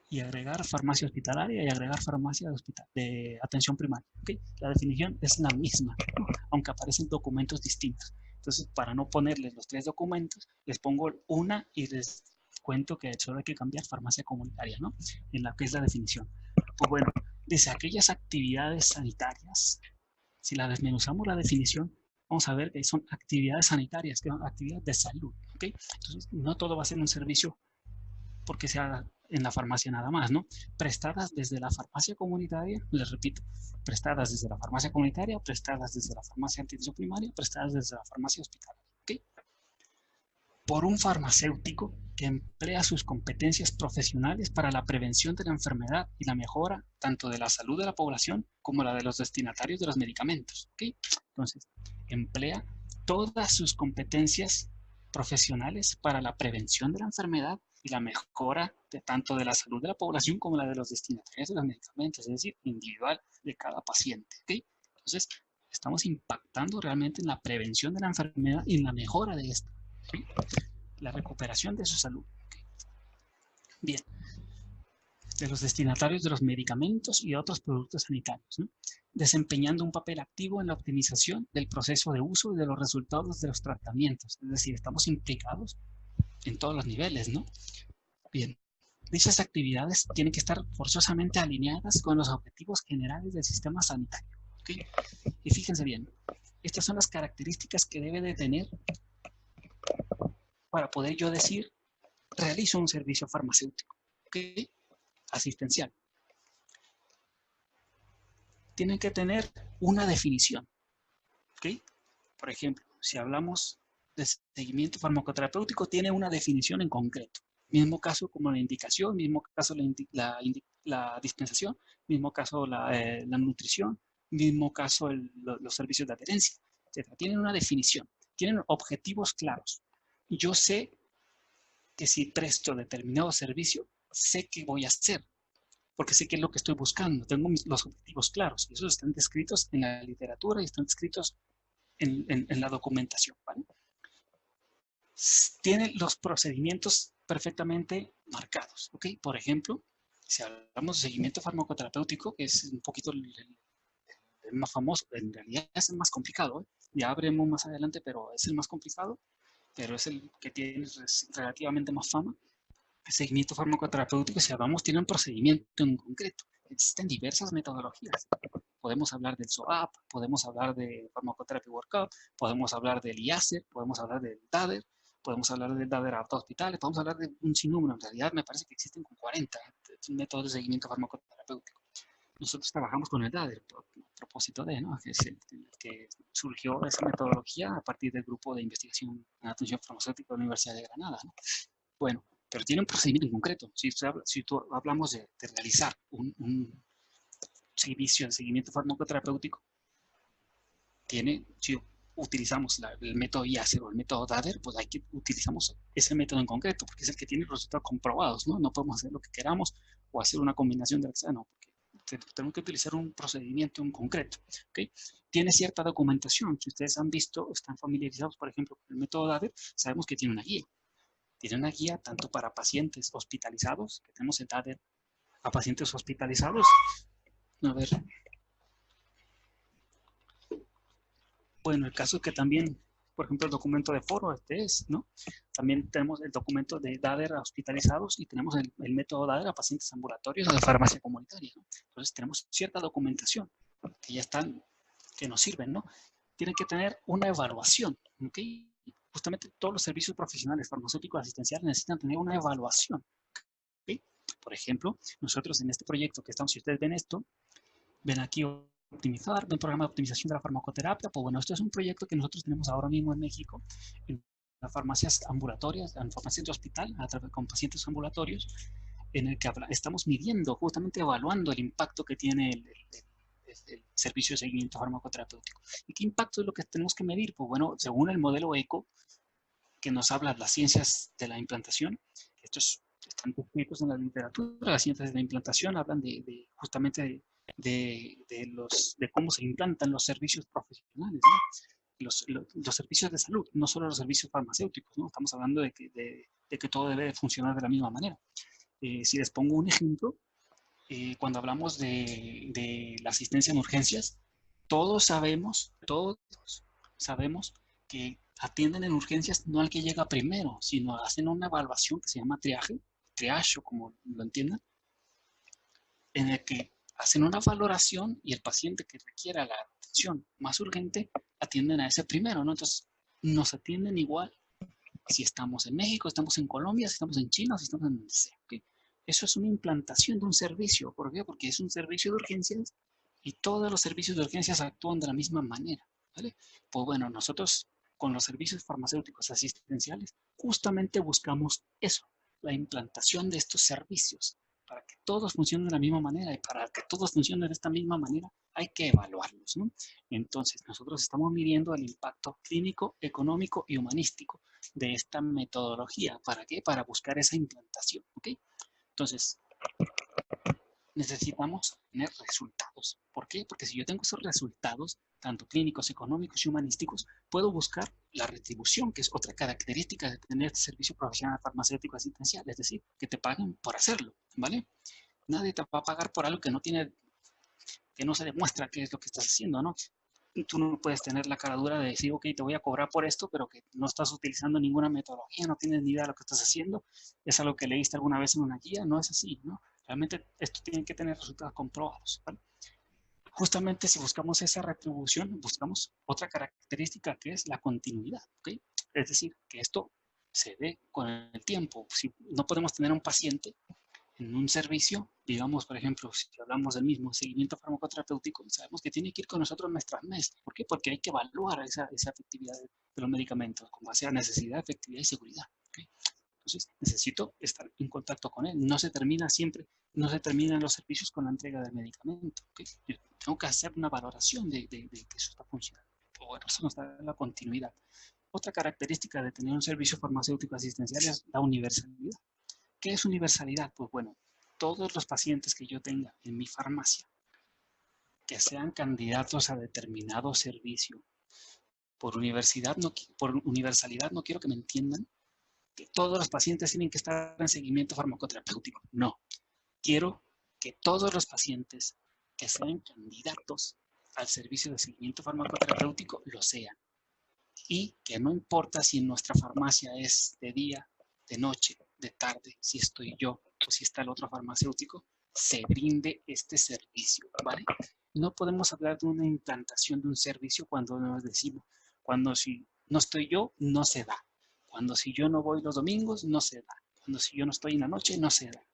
y agregar farmacia hospitalaria y agregar farmacia de atención primaria, ¿okay? La definición es la misma, ¿no? Aunque aparecen documentos distintos. Entonces, para no ponerles los tres documentos, les pongo una y les cuento que solo hay que cambiar farmacia comunitaria, ¿no? En la que es la definición. Pues bueno, dice aquellas actividades sanitarias, si la desmenuzamos la definición, vamos a ver que son actividades sanitarias, que son actividades de salud, ¿ok? Entonces, no todo va a ser un servicio porque sea en la farmacia nada más, ¿no? Prestadas desde la farmacia comunitaria, les repito, prestadas desde la farmacia comunitaria, prestadas desde la farmacia de atención primaria, prestadas desde la farmacia hospitalaria, ¿ok? Por un farmacéutico que emplea sus competencias profesionales para la prevención de la enfermedad y la mejora tanto de la salud de la población como la de los destinatarios de los medicamentos, ¿ok? Entonces, emplea todas sus competencias profesionales para la prevención de la enfermedad y la mejora tanto de la salud de la población como la de los destinatarios de los medicamentos, es decir, individual de cada paciente, ¿ok? Entonces, estamos impactando realmente en la prevención de la enfermedad y en la mejora de esta, ¿sí? La recuperación de su salud. Bien, de los destinatarios de los medicamentos y otros productos sanitarios, ¿no? Desempeñando un papel activo en la optimización del proceso de uso y de los resultados de los tratamientos, es decir, estamos implicados en todos los niveles, ¿no? Bien, dichas actividades tienen que estar forzosamente alineadas con los objetivos generales del sistema sanitario, ¿ok? Y fíjense bien, estas son las características que debe de tener para poder yo decir, realizo un servicio farmacéutico, ¿ok? Asistencial. Tienen que tener una definición, ¿ok? Por ejemplo, si hablamos de seguimiento farmacoterapéutico, tiene una definición en concreto. Mismo caso como la indicación, mismo caso la dispensación, mismo caso la nutrición, mismo caso los servicios de adherencia, etc. Tienen una definición, tienen objetivos claros. Yo sé que si presto determinado servicio, sé qué voy a hacer, porque sé qué es lo que estoy buscando, tengo los objetivos claros, y esos están descritos en la literatura y están descritos en la documentación, ¿vale? Tiene los procedimientos perfectamente marcados, ¿ok? Por ejemplo, si hablamos de seguimiento farmacoterapéutico, que es un poquito el más famoso, en realidad es el más complicado, ¿eh? Ya habremos más adelante, pero es el más complicado, pero es el que tiene relativamente más fama. El seguimiento farmacoterapéutico, si hablamos, tiene un procedimiento en concreto. Existen diversas metodologías. Podemos hablar del SOAP, podemos hablar de Pharmacotherapy Workup, podemos hablar del IACER, podemos hablar del DADER, podemos hablar del DADER a hospitales, podemos hablar de un sinnúmero. En realidad me parece que existen como 40 métodos de seguimiento farmacoterapéutico. Nosotros trabajamos con el DADER a propósito de, ¿no? Que es el que surgió esa metodología a partir del grupo de investigación en atención farmacéutica de la Universidad de Granada, ¿no? Bueno, pero tiene un procedimiento en concreto. Si hablamos de realizar un servicio de seguimiento farmacoterapéutico, si utilizamos el método IACER o el método DADER, pues utilizamos ese método en concreto, porque es el que tiene resultados comprobados, ¿no? No podemos hacer lo que queramos o hacer una combinación de no, porque tenemos que utilizar un procedimiento en concreto, ¿ok? Tiene cierta documentación. Si ustedes han visto, están familiarizados, por ejemplo, con el método DADER, sabemos que tiene una guía. Tiene una guía tanto para pacientes hospitalizados, que tenemos el DADER a pacientes hospitalizados, A ver, bueno, el caso es que también, por ejemplo, el documento de foro, este es, ¿no? También tenemos el documento de DADER a hospitalizados y tenemos el método DADER a pacientes ambulatorios de farmacia comunitaria, ¿no? Entonces tenemos cierta documentación que ya están, que nos sirven, ¿no? Tienen que tener una evaluación, ¿ok? Justamente todos los servicios profesionales farmacéuticos asistenciales necesitan tener una evaluación, ¿ok? Por ejemplo, nosotros en este proyecto que estamos, si ustedes ven esto, ven aquí optimizar, ven programa de optimización de la farmacoterapia, pues bueno, esto es un proyecto que nosotros tenemos ahora mismo en México, en las farmacias ambulatorias, en farmacias de hospital, a través, con pacientes ambulatorios, en el que estamos midiendo, justamente evaluando el impacto que tiene el servicio de seguimiento farmacoterapéutico. ¿Y qué impacto es lo que tenemos que medir? Pues bueno, según el modelo ECO, que nos habla de las ciencias de la implantación, estos están descritos en la literatura, las ciencias de la implantación hablan justamente de cómo se implantan los servicios profesionales, ¿no? Los servicios de salud, no solo los servicios farmacéuticos, ¿no? Estamos hablando de que todo debe funcionar de la misma manera. Si les pongo un ejemplo, cuando hablamos de la asistencia en urgencias, todos sabemos que atienden en urgencias no al que llega primero, sino hacen una evaluación que se llama triage o como lo entiendan, en el que hacen una valoración y el paciente que requiera la atención más urgente atienden a ese primero, ¿no? Entonces, nos atienden igual si estamos en México, estamos en Colombia, si estamos en China, si estamos en donde sea, ¿okay? Eso es una implantación de un servicio. ¿Por qué? Porque es un servicio de urgencias y todos los servicios de urgencias actúan de la misma manera, ¿vale? Pues bueno, nosotros con los servicios farmacéuticos asistenciales justamente buscamos eso, la implantación de estos servicios para que todos funcionen de la misma manera y para que todos funcionen de esta misma manera hay que evaluarlos, ¿no? Entonces, nosotros estamos midiendo el impacto clínico, económico y humanístico de esta metodología. ¿Para qué? Para buscar esa implantación, ¿ok? Entonces, necesitamos tener resultados. ¿Por qué? Porque si yo tengo esos resultados, tanto clínicos, económicos y humanísticos, puedo buscar la retribución, que es otra característica de tener servicio profesional farmacéutico asistencial, es decir, que te paguen por hacerlo, ¿vale? Nadie te va a pagar por algo que no tiene, que no se demuestra qué es lo que estás haciendo, ¿no? Tú no puedes tener la caradura de decir, ok, te voy a cobrar por esto, pero que no estás utilizando ninguna metodología, no tienes ni idea de lo que estás haciendo, es algo que leíste alguna vez en una guía, no es así, ¿no? Realmente esto tiene que tener resultados comprobados, ¿vale? Justamente si buscamos esa retribución, buscamos otra característica que es la continuidad, ¿ok? Es decir, que esto se dé con el tiempo. Si no podemos tener un paciente en un servicio, digamos, por ejemplo, si hablamos del mismo seguimiento farmacoterapéutico, sabemos que tiene que ir con nosotros mes tras mes. ¿Por qué? Porque hay que evaluar esa efectividad de los medicamentos con base a necesidad, efectividad y seguridad. ¿Okay? Entonces, necesito estar en contacto con él. No se termina siempre, no se terminan los servicios con la entrega del medicamento. ¿Okay? Yo tengo que hacer una valoración de que eso está funcionando. O bueno, eso nos da la continuidad. Otra característica de tener un servicio farmacéutico asistencial es la universalidad. ¿Qué es universalidad? Pues bueno, todos los pacientes que yo tenga en mi farmacia que sean candidatos a determinado servicio, por universalidad no quiero que me entiendan que todos los pacientes tienen que estar en seguimiento farmacoterapéutico. No, quiero que todos los pacientes que sean candidatos al servicio de seguimiento farmacoterapéutico lo sean. Y que no importa si en nuestra farmacia es de día, de noche, de tarde, si estoy yo o si está el otro farmacéutico, se brinde este servicio, ¿vale? No podemos hablar de una implantación de un servicio cuando nos decimos, cuando si no estoy yo, no se da. Cuando si yo no voy los domingos, no se da. Cuando si yo no estoy en la noche, no se da.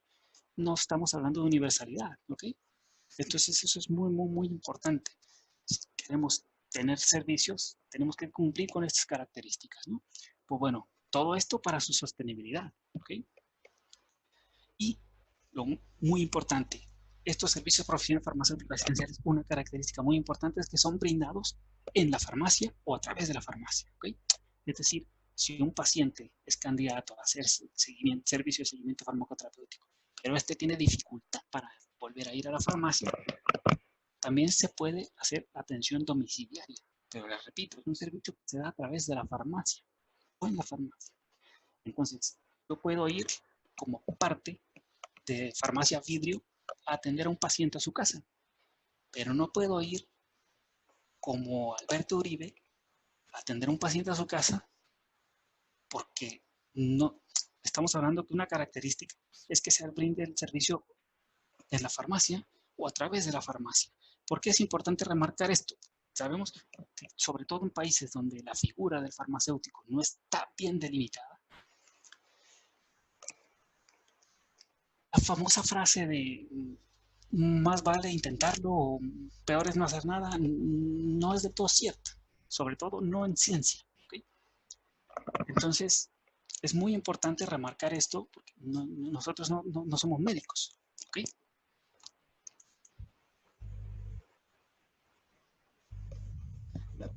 No estamos hablando de universalidad, ¿ok? Entonces eso es muy, muy, muy importante. Si queremos tener servicios, tenemos que cumplir con estas características, ¿no? Pues bueno, todo esto para su sostenibilidad, ¿ok? Y lo muy importante, estos servicios profesionales farmacéuticos asistenciales, una característica muy importante es que son brindados en la farmacia o a través de la farmacia, ¿ok? Es decir, si un paciente es candidato a hacer servicio de seguimiento farmacoterapéutico, pero este tiene dificultad para volver a ir a la farmacia, también se puede hacer atención domiciliaria, pero les repito, es un servicio que se da a través de la farmacia o en la farmacia. Entonces, yo puedo ir como parte de farmacia vidrio a atender a un paciente a su casa. Pero no puedo ir como Alberto Uribe a atender a un paciente a su casa porque no estamos hablando que una característica es que se brinde el servicio en la farmacia o a través de la farmacia. ¿Por qué es importante remarcar esto? Sabemos que sobre todo en países donde la figura del farmacéutico no está bien delimitada, la famosa frase de más vale intentarlo o peor es no hacer nada no es de todo cierta, sobre todo no en ciencia. ¿Okay? Entonces, es muy importante remarcar esto porque nosotros no somos médicos. ¿Okay?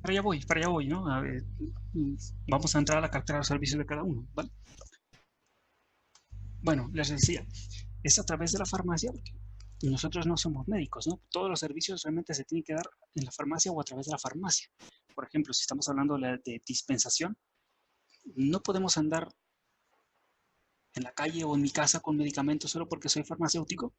Para allá voy, ¿no? A ver, vamos a entrar a la cartera de servicios de cada uno, ¿vale? Bueno, les decía, es a través de la farmacia, porque nosotros no somos médicos, ¿no? Todos los servicios realmente se tienen que dar en la farmacia o a través de la farmacia. Por ejemplo, si estamos hablando de dispensación, no podemos andar en la calle o en mi casa con medicamentos solo porque soy farmacéutico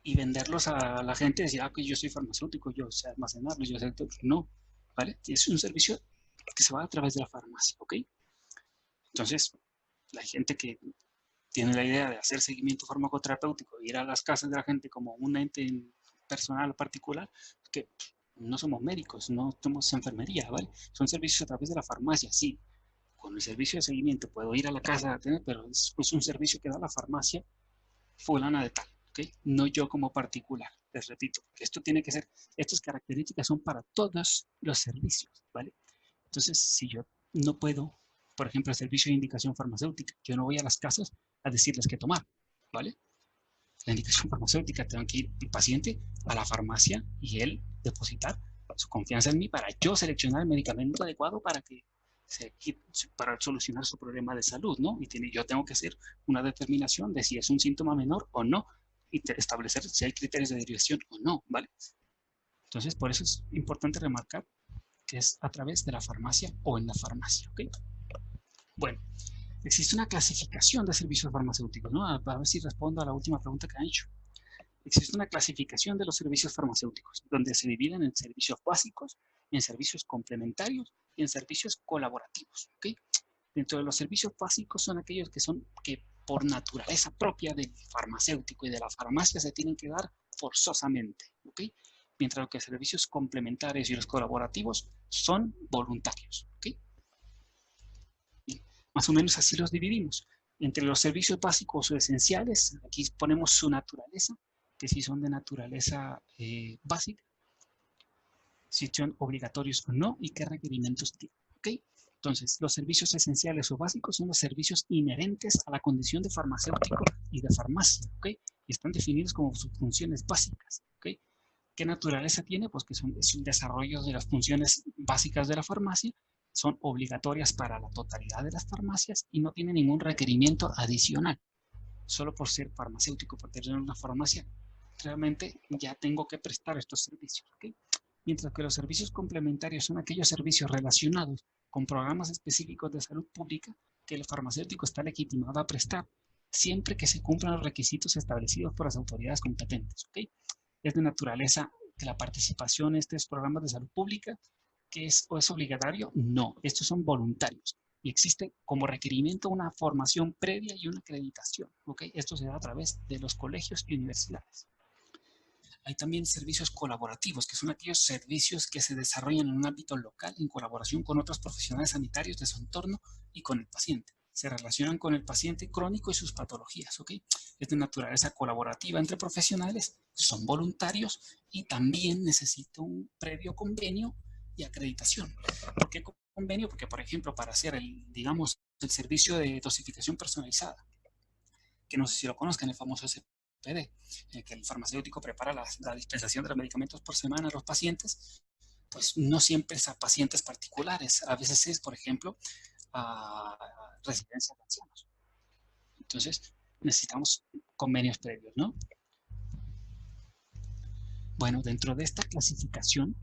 y venderlos a la gente y decir, que yo soy farmacéutico, yo sé almacenarlos, yo sé todo. No, ¿vale? Es un servicio que se va a través de la farmacia, ¿ok? Entonces, la gente que tiene la idea de hacer seguimiento farmacoterapéutico, ir a las casas de la gente como un ente personal o particular, que no somos médicos, no somos enfermería, ¿vale? Son servicios a través de la farmacia, sí. Con el servicio de seguimiento puedo ir a la casa, pero es un servicio que da la farmacia fulana de tal, ¿ok? No yo como particular, les repito, que esto tiene que ser, estas características son para todos los servicios, ¿vale? Entonces, si yo no puedo, por ejemplo, el servicio de indicación farmacéutica, yo no voy a las casas a decirles qué tomar, ¿vale? La indicación farmacéutica, tengo que ir el paciente a la farmacia y él depositar su confianza en mí para yo seleccionar el medicamento adecuado para solucionar su problema de salud, ¿no? Y yo tengo que hacer una determinación de si es un síntoma menor o no y establecer si hay criterios de derivación o no, ¿vale? Entonces, por eso es importante remarcar que es a través de la farmacia o en la farmacia, ¿ok? Bueno, existe una clasificación de servicios farmacéuticos, ¿no? A ver si respondo a la última pregunta que han hecho. Existe una clasificación de los servicios farmacéuticos, donde se dividen en servicios básicos, en servicios complementarios y en servicios colaborativos, ¿ok? Dentro de los servicios básicos son aquellos que por naturaleza propia del farmacéutico y de la farmacia se tienen que dar forzosamente, ¿ok? Mientras que los servicios complementarios y los colaborativos son voluntarios, ¿ok? Bien, más o menos así los dividimos. Entre los servicios básicos o esenciales, aquí ponemos su naturaleza, que si son de naturaleza básica, si son obligatorios o no y qué requerimientos tienen, ¿ok? Entonces, los servicios esenciales o básicos son los servicios inherentes a la condición de farmacéutico y de farmacia, ¿ok? Y están definidos como sus funciones básicas, ¿ok? ¿Qué naturaleza tiene? Pues que es un desarrollo de las funciones básicas de la farmacia, son obligatorias para la totalidad de las farmacias y no tienen ningún requerimiento adicional. Solo por ser farmacéutico, por tener una farmacia, realmente ya tengo que prestar estos servicios, ¿ok? Mientras que los servicios complementarios son aquellos servicios relacionados con programas específicos de salud pública que el farmacéutico está legitimado a prestar, siempre que se cumplan los requisitos establecidos por las autoridades competentes, ¿ok? Es de naturaleza que la participación en estos programas de salud pública, es obligatorio, no, estos son voluntarios y existe como requerimiento una formación previa y una acreditación, ¿ok? Esto se da a través de los colegios y universidades. Hay también servicios colaborativos, que son aquellos servicios que se desarrollan en un ámbito local en colaboración con otros profesionales sanitarios de su entorno y con el paciente. Se relacionan con el paciente crónico y sus patologías, ¿ok? Es de naturaleza colaborativa entre profesionales, son voluntarios y también necesita un previo convenio y acreditación. ¿Por qué convenio? Porque, por ejemplo, para hacer el servicio de dosificación personalizada, que no sé si lo conozcan, el famoso SPD, que el farmacéutico prepara la dispensación de los medicamentos por semana a los pacientes, pues no siempre es a pacientes particulares, a veces es, por ejemplo, a residencias de ancianos. Entonces, necesitamos convenios previos, ¿no? Bueno, dentro de esta clasificación,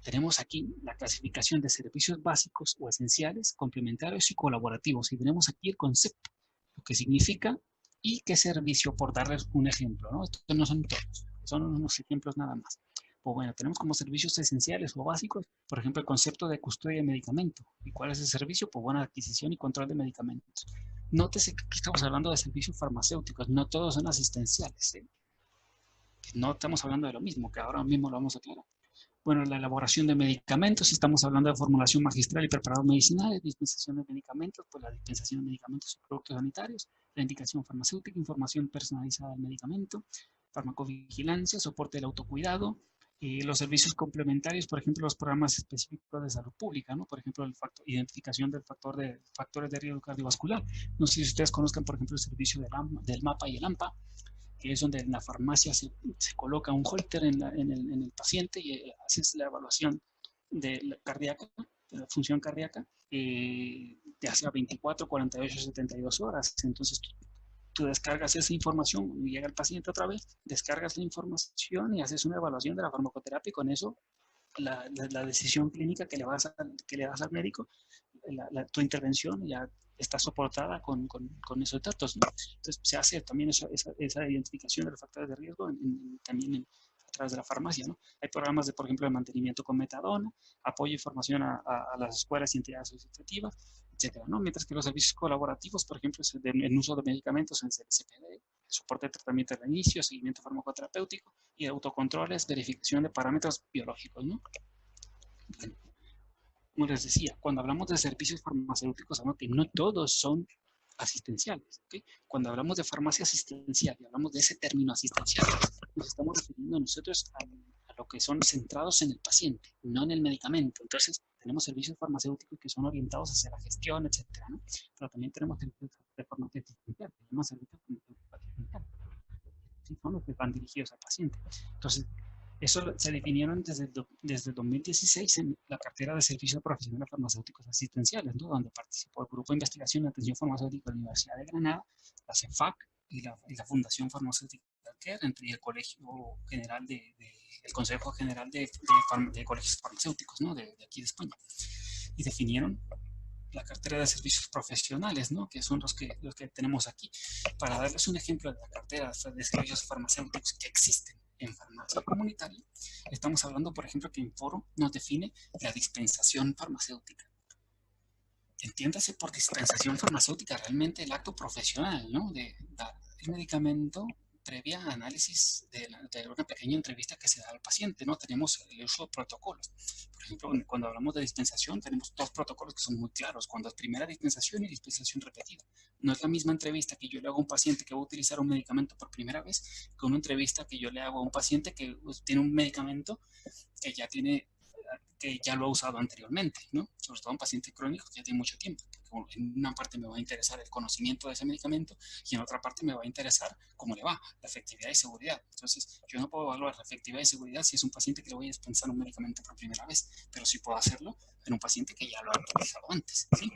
tenemos aquí la clasificación de servicios básicos o esenciales, complementarios y colaborativos. Y tenemos aquí el concepto, lo que significa y qué servicio, por darles un ejemplo, ¿no? Estos no son todos, son unos ejemplos nada más. Pues bueno, tenemos como servicios esenciales o básicos, por ejemplo, el concepto de custodia de medicamento. ¿Y cuál es el servicio? Pues buena adquisición y control de medicamentos. Nótese que aquí estamos hablando de servicios farmacéuticos, no todos son asistenciales, ¿eh? No estamos hablando de lo mismo, que ahora mismo lo vamos a aclarar. Bueno, la elaboración de medicamentos, estamos hablando de formulación magistral y preparados medicinales, dispensación de medicamentos, pues la dispensación de medicamentos y productos sanitarios, la indicación farmacéutica, información personalizada del medicamento, farmacovigilancia, soporte del autocuidado, y los servicios complementarios, por ejemplo, los programas específicos de salud pública, ¿no? Por ejemplo, identificación factores de riesgo cardiovascular. No sé si ustedes conozcan, por ejemplo, el servicio del MAPA y el AMPA, que es donde en la farmacia se coloca un holter en el paciente y haces la evaluación de la cardíaca, de la función cardíaca, de hace 24, 48, 72 horas. Entonces tú descargas esa información, llega el paciente otra vez, descargas la información y haces una evaluación de la farmacoterapia y con eso la decisión clínica que le das al médico, tu intervención ya está soportada con esos datos, ¿no? Entonces se hace también esa identificación de los factores de riesgo también a través de la farmacia, ¿no? Hay programas, por ejemplo, de mantenimiento con metadona, apoyo y formación a las escuelas y entidades asociativas, etcétera, ¿no? Mientras que los servicios colaborativos, por ejemplo, en uso de medicamentos en CPD, soporte de tratamiento de inicio, seguimiento farmacoterapéutico y autocontroles, verificación de parámetros biológicos, ¿no? Bueno, como les decía, cuando hablamos de servicios farmacéuticos, hablamos que no todos son asistenciales. ¿Okay? Cuando hablamos de farmacia asistencial y hablamos de ese término asistencial, nos estamos refiriendo nosotros a lo que son centrados en el paciente, no en el medicamento. Entonces, tenemos servicios farmacéuticos que son orientados hacia la gestión, etcétera, ¿no? Pero también tenemos servicios de farmacia asistencial, que llaman servicios asistenciales. Sí, son los que van dirigidos al paciente. Entonces, eso se definieron desde 2016 en la cartera de servicios profesionales farmacéuticos asistenciales, ¿no? Donde participó el Grupo de Investigación en Atención Farmacéutica de la Universidad de Granada, la CEFAC y la Fundación Farmacéutica y el Colegio General el Consejo General de Colegios Farmacéuticos, ¿no? De aquí de España. Y definieron la cartera de servicios profesionales, ¿no? Que son los que tenemos aquí. Para darles un ejemplo de la cartera de servicios farmacéuticos que existen en farmacia comunitaria, estamos hablando, por ejemplo, que Inforo nos define la dispensación farmacéutica. Entiéndase por dispensación farmacéutica realmente el acto profesional, ¿no? De dar el medicamento previa análisis de una pequeña entrevista que se da al paciente, ¿no? Tenemos el uso de protocolos. Por ejemplo, cuando hablamos de dispensación, tenemos dos protocolos que son muy claros. Cuando es primera dispensación y dispensación repetida. No es la misma entrevista que yo le hago a un paciente que va a utilizar un medicamento por primera vez que una entrevista que yo le hago a un paciente que tiene un medicamento que ya lo ha usado anteriormente, ¿no? Sobre todo un paciente crónico que ya tiene mucho tiempo. En una parte me va a interesar el conocimiento de ese medicamento y en otra parte me va a interesar cómo le va, la efectividad y seguridad. Entonces, yo no puedo evaluar la efectividad y seguridad si es un paciente que le voy a dispensar un medicamento por primera vez, pero sí puedo hacerlo en un paciente que ya lo ha utilizado antes, ¿sí?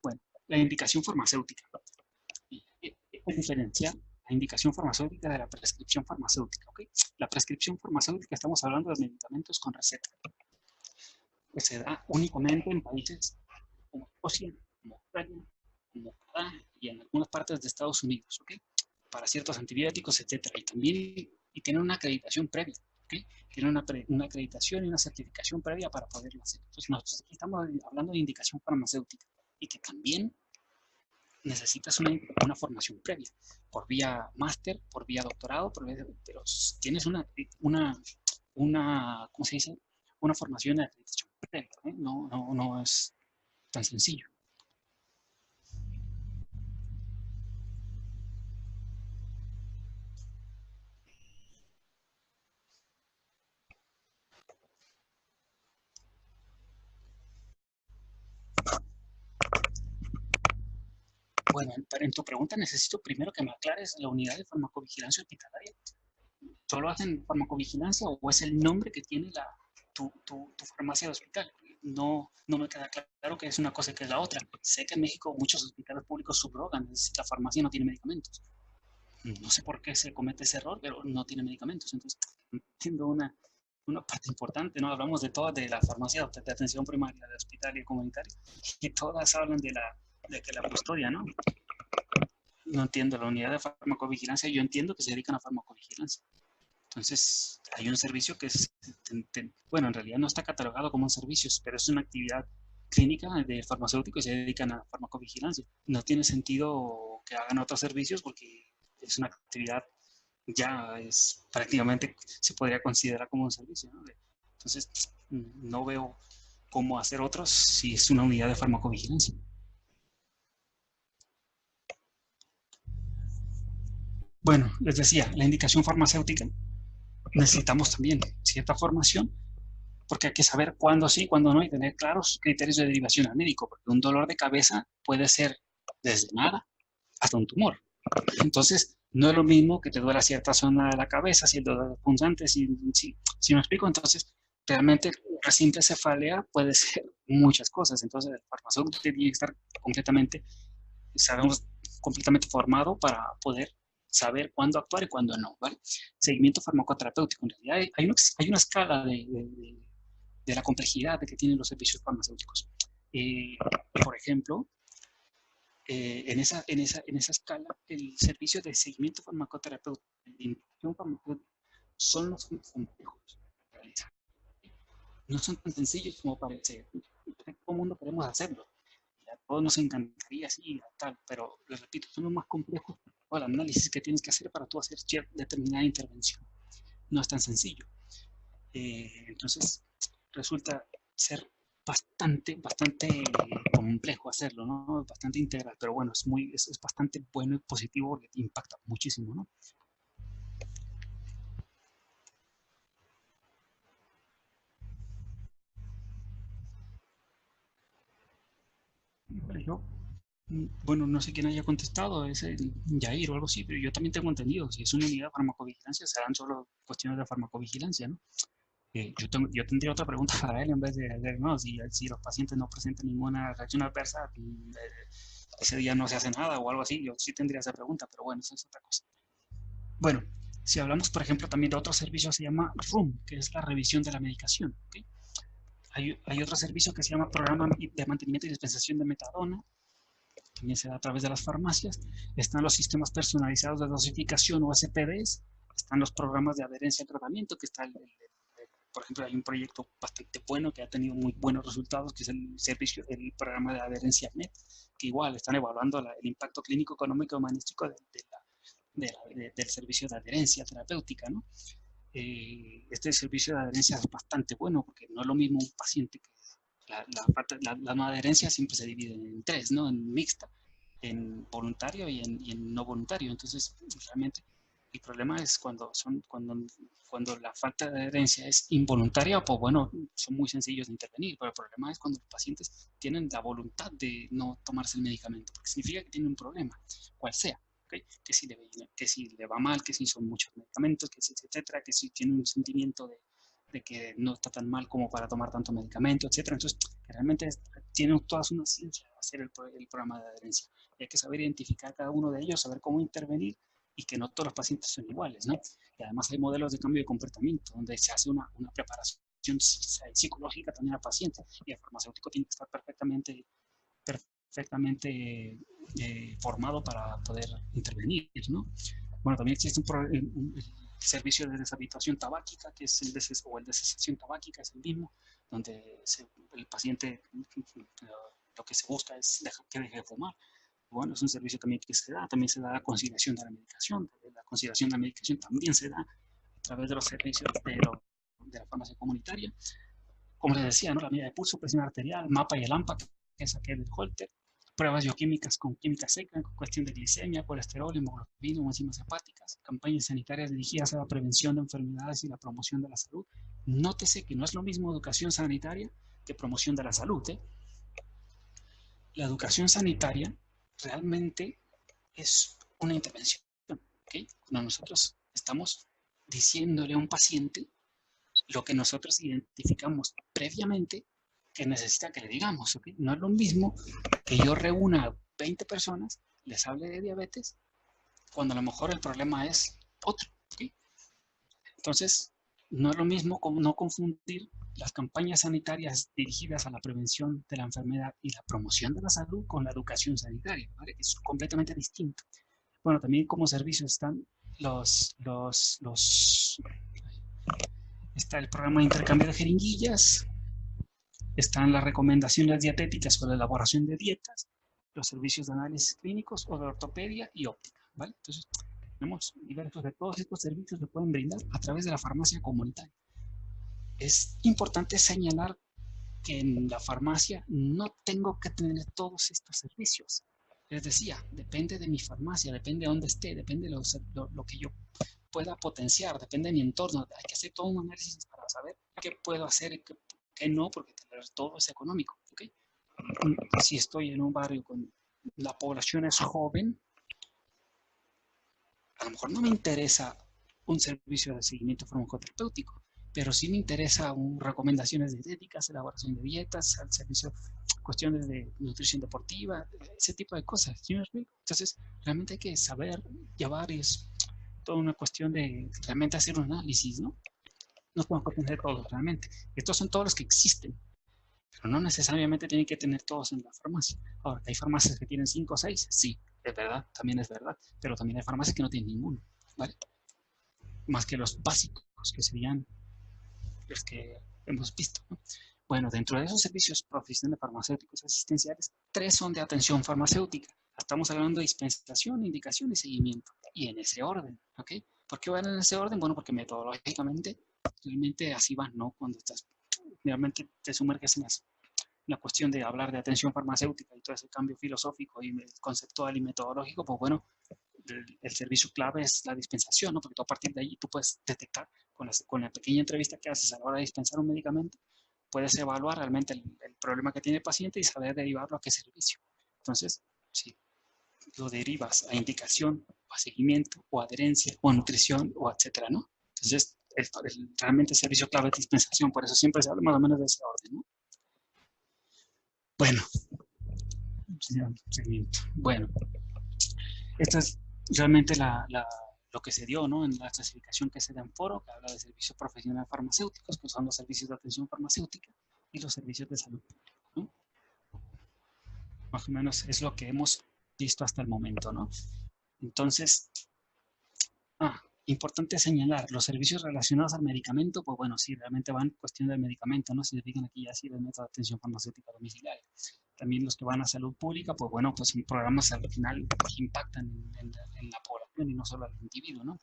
Bueno, la indicación farmacéutica. Es diferenciar la indicación farmacéutica de la prescripción farmacéutica, ¿ok? La prescripción farmacéutica, estamos hablando de medicamentos con receta, que se da únicamente en países como Escocia, como Australia, como Canadá y en algunas partes de Estados Unidos, ¿ok? Para ciertos antibióticos, etcétera. Y también tienen una acreditación previa, ¿ok? Tienen una acreditación y una certificación previa para poderlo hacer. Entonces, nosotros aquí estamos hablando de indicación farmacéutica y que también necesitas una formación previa, por vía máster, por vía doctorado, pero tienes ¿cómo se dice? Una formación de acreditación previa, ¿eh? No es tan sencillo. Bueno, en tu pregunta necesito primero que me aclares la unidad de farmacovigilancia hospitalaria. ¿Solo hacen farmacovigilancia o es el nombre que tiene tu farmacia de hospital? No me queda claro que es una cosa y que es la otra. Sé que en México muchos hospitales públicos subrogan, es decir, la farmacia no tiene medicamentos. No sé por qué se comete ese error, pero no tiene medicamentos. Entonces, entiendo una parte importante, ¿no? Hablamos de la farmacia de atención primaria, de hospital y comunitario, y todas hablan de que la custodia, ¿no? No entiendo la unidad de farmacovigilancia, yo entiendo que se dedican a farmacovigilancia. Entonces, hay un servicio que es, bueno, en realidad no está catalogado como un servicio, pero es una actividad clínica de farmacéuticos y se dedican a farmacovigilancia. No tiene sentido que hagan otros servicios porque es una actividad ya es prácticamente se podría considerar como un servicio, ¿no? Entonces, no veo cómo hacer otros si es una unidad de farmacovigilancia. Bueno, les decía, la indicación farmacéutica, necesitamos también cierta formación porque hay que saber cuándo sí, cuándo no y tener claros criterios de derivación al médico, porque un dolor de cabeza puede ser desde nada hasta un tumor. Entonces, no es lo mismo que te duela cierta zona de la cabeza, si el dolor es punzante, si me explico, entonces realmente la simple cefalea puede ser muchas cosas. Entonces, el farmacéutico tiene que estar completamente, sabemos, completamente formado para poder saber cuándo actuar y cuándo no, ¿vale? Seguimiento farmacoterapéutico. En realidad hay una escala de la complejidad de que tienen los servicios farmacéuticos. Por ejemplo, en esa escala, el servicio de seguimiento farmacoterapéutico de inducción farmacéutica son los más complejos de realizar. No son tan sencillos como parece. Todo el mundo queremos hacerlo. Y a todos nos encantaría así, tal, pero les repito, son los más complejos por el análisis que tienes que hacer para tú hacer determinada intervención. No es tan sencillo. Entonces, resulta ser bastante complejo hacerlo, ¿no? Bastante integral, pero bueno, es bastante bueno y positivo porque impacta muchísimo, ¿no? Yo, bueno, no sé quién haya contestado, es el Jair o algo así, pero yo también tengo entendido, si es una unidad de farmacovigilancia, serán solo cuestiones de farmacovigilancia, ¿no? Yo tendría otra pregunta para él en vez de no, si los pacientes no presentan ninguna reacción adversa, ese día no se hace nada o algo así, yo sí tendría esa pregunta, pero bueno, eso es otra cosa. Bueno, si hablamos, por ejemplo, también de otro servicio, se llama RUM, que es la revisión de la medicación. ¿Okay? Hay otro servicio que se llama Programa de Mantenimiento y Dispensación de Metadona, también se da a través de las farmacias. Están los sistemas personalizados de dosificación o SPDs, están los programas de adherencia al tratamiento, que está por ejemplo, hay un proyecto bastante bueno que ha tenido muy buenos resultados, que es el programa de adherencia MED, que igual están evaluando el impacto clínico, económico y humanístico del servicio de adherencia terapéutica, ¿no? Este servicio de adherencia es bastante bueno porque no es lo mismo un paciente que la no adherencia siempre se divide en tres, ¿no? En mixta, en voluntario y en no voluntario. Entonces, realmente el problema es cuando la falta de adherencia es involuntaria, pues bueno, son muy sencillos de intervenir, pero el problema es cuando los pacientes tienen la voluntad de no tomarse el medicamento, porque significa que tienen un problema, cual sea. ¿Okay? Que si le va mal, que si son muchos medicamentos, que si etcétera, que si tiene un sentimiento de que no está tan mal como para tomar tanto medicamento, etcétera. Entonces, realmente tiene toda una ciencia hacer el programa de adherencia. Y hay que saber identificar cada uno de ellos, saber cómo intervenir y que no todos los pacientes son iguales, ¿no? Y además hay modelos de cambio de comportamiento donde se hace una preparación psicológica también al paciente y el farmacéutico tiene que estar perfectamente formado para poder intervenir, ¿no? Bueno, también existe un servicio de deshabituación tabáquica, que es el de cesación tabáquica, es el mismo, donde el paciente lo que se busca es que deje de fumar. Bueno, es un servicio también que también se da la conciliación de la medicación, la conciliación de la medicación también se da a través de los servicios de la farmacia comunitaria. Como les decía, ¿no? La medida de pulso, presión arterial, MAPA y el AMPA, que es aquel del Holter, pruebas bioquímicas con química seca, con cuestión de glicemia, colesterol, hemoglobina o enzimas hepáticas, campañas sanitarias dirigidas a la prevención de enfermedades y la promoción de la salud. Nótese que no es lo mismo educación sanitaria que promoción de la salud. La educación sanitaria realmente es una intervención. ¿Okay? Cuando nosotros estamos diciéndole a un paciente lo que nosotros identificamos previamente que necesita que le digamos. ¿Okay? No es lo mismo que yo reúna a 20 personas, les hable de diabetes, cuando a lo mejor el problema es otro. ¿Okay? Entonces, no es lo mismo como no confundir las campañas sanitarias dirigidas a la prevención de la enfermedad y la promoción de la salud con la educación sanitaria, ¿vale? Es completamente distinto. Bueno, también como servicios están los Está el programa de intercambio de jeringuillas, están las recomendaciones dietéticas para la elaboración de dietas, los servicios de análisis clínicos o de ortopedia y óptica, ¿vale? Entonces, tenemos diversos de todos estos servicios que pueden brindar a través de la farmacia comunitaria. Es importante señalar que en la farmacia no tengo que tener todos estos servicios. Les decía, depende de mi farmacia, depende de dónde esté, depende de lo que yo pueda potenciar, depende de mi entorno. Hay que hacer todo un análisis para saber qué puedo hacer y qué no, porque todo es económico. ¿Okay? Si estoy en un barrio con la población es joven, a lo mejor no me interesa un servicio de seguimiento farmacoterapéutico, pero sí me interesa recomendaciones dietéticas, elaboración de dietas, al servicio, cuestiones de nutrición deportiva, ese tipo de cosas. ¿Sí me explico? Entonces, realmente hay que saber llevar y es toda una cuestión de realmente hacer un análisis, ¿no? No podemos tener todos realmente. Estos son todos los que existen, pero no necesariamente tienen que tener todos en la farmacia. Ahora, hay farmacias que tienen 5 o 6, sí, es verdad, también es verdad, pero también hay farmacias que no tienen ninguno, ¿vale? Más que los básicos, que serían los que hemos visto, ¿no? Bueno, dentro de esos servicios profesionales farmacéuticos asistenciales, 3 son de atención farmacéutica. Estamos hablando de dispensación, indicación y seguimiento. Y en ese orden, ¿ok? ¿Por qué van en ese orden? Bueno, porque metodológicamente, realmente así van, ¿no? Cuando realmente te sumerges en la cuestión de hablar de atención farmacéutica y todo ese cambio filosófico y conceptual y metodológico, pues bueno, el servicio clave es la dispensación, ¿no? Porque tú a partir de allí tú puedes detectar con la pequeña entrevista que haces a la hora de dispensar un medicamento, puedes evaluar realmente el problema que tiene el paciente y saber derivarlo a qué servicio. Entonces, si lo derivas a indicación, o a seguimiento, o a adherencia, o a nutrición, o etcétera, ¿no? Entonces, realmente el servicio clave es dispensación, por eso siempre se habla más o menos de ese orden, ¿no? Bueno, seguimiento. Bueno, esto es realmente lo que se dio, ¿no? En la clasificación que se da en foro, que habla de servicios profesionales farmacéuticos, que son los servicios de atención farmacéutica y los servicios de salud pública, ¿no? Más o menos es lo que hemos visto hasta el momento, ¿no? Entonces, importante señalar, los servicios relacionados al medicamento, pues bueno, sí, realmente van en cuestión del medicamento, ¿no? Se fijan aquí ya sí el método de atención farmacéutica domiciliaria. También los que van a salud pública, pues bueno, pues son programas al final pues, impactan en la población y no solo al individuo, ¿no?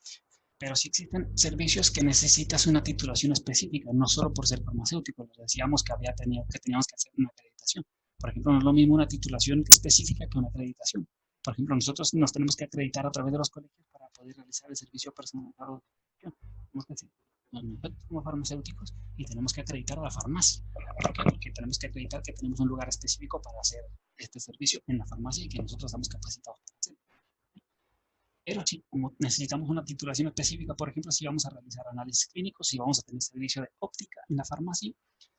Pero sí existen servicios que necesitas una titulación específica, no solo por ser farmacéutico, les decíamos que teníamos que hacer una acreditación. Por ejemplo, no es lo mismo una titulación específica que una acreditación. Por ejemplo, nosotros nos tenemos que acreditar a través de los colegios para poder realizar el servicio personalizado de atención. Nosotros como farmacéuticos y tenemos que acreditar a la farmacia. ¿Por qué? Porque tenemos que acreditar que tenemos un lugar específico para hacer este servicio en la farmacia y que nosotros estamos capacitados para hacerlo. Pero sí, como necesitamos una titulación específica, por ejemplo, si vamos a realizar análisis clínicos, si vamos a tener servicio de óptica en la farmacia,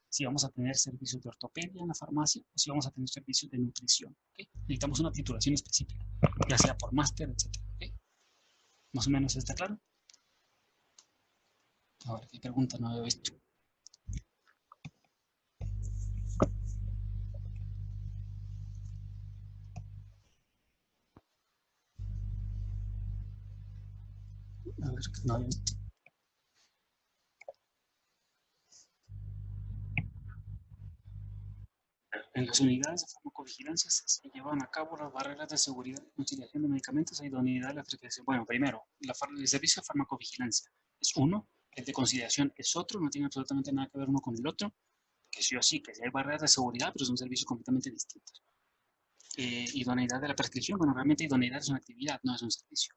si vamos a tener servicios de ortopedia en la farmacia o si vamos a tener servicios de nutrición. ¿Okay? Necesitamos una titulación específica, ya sea por máster, etc. ¿Okay? Más o menos está claro. Ahora, ¿qué pregunta no había visto? A ver, no había visto. En las unidades de farmacovigilancia se llevan a cabo las barreras de seguridad, utilización de medicamentos e idoneidad de la prescripción. Bueno, primero, el servicio de farmacovigilancia es uno, el de conciliación es otro, no tiene absolutamente nada que ver uno con el otro, que sí o sí, que sí hay barreras de seguridad, pero son servicios completamente distintos. Idoneidad de la prescripción, bueno, realmente idoneidad es una actividad, no es un servicio.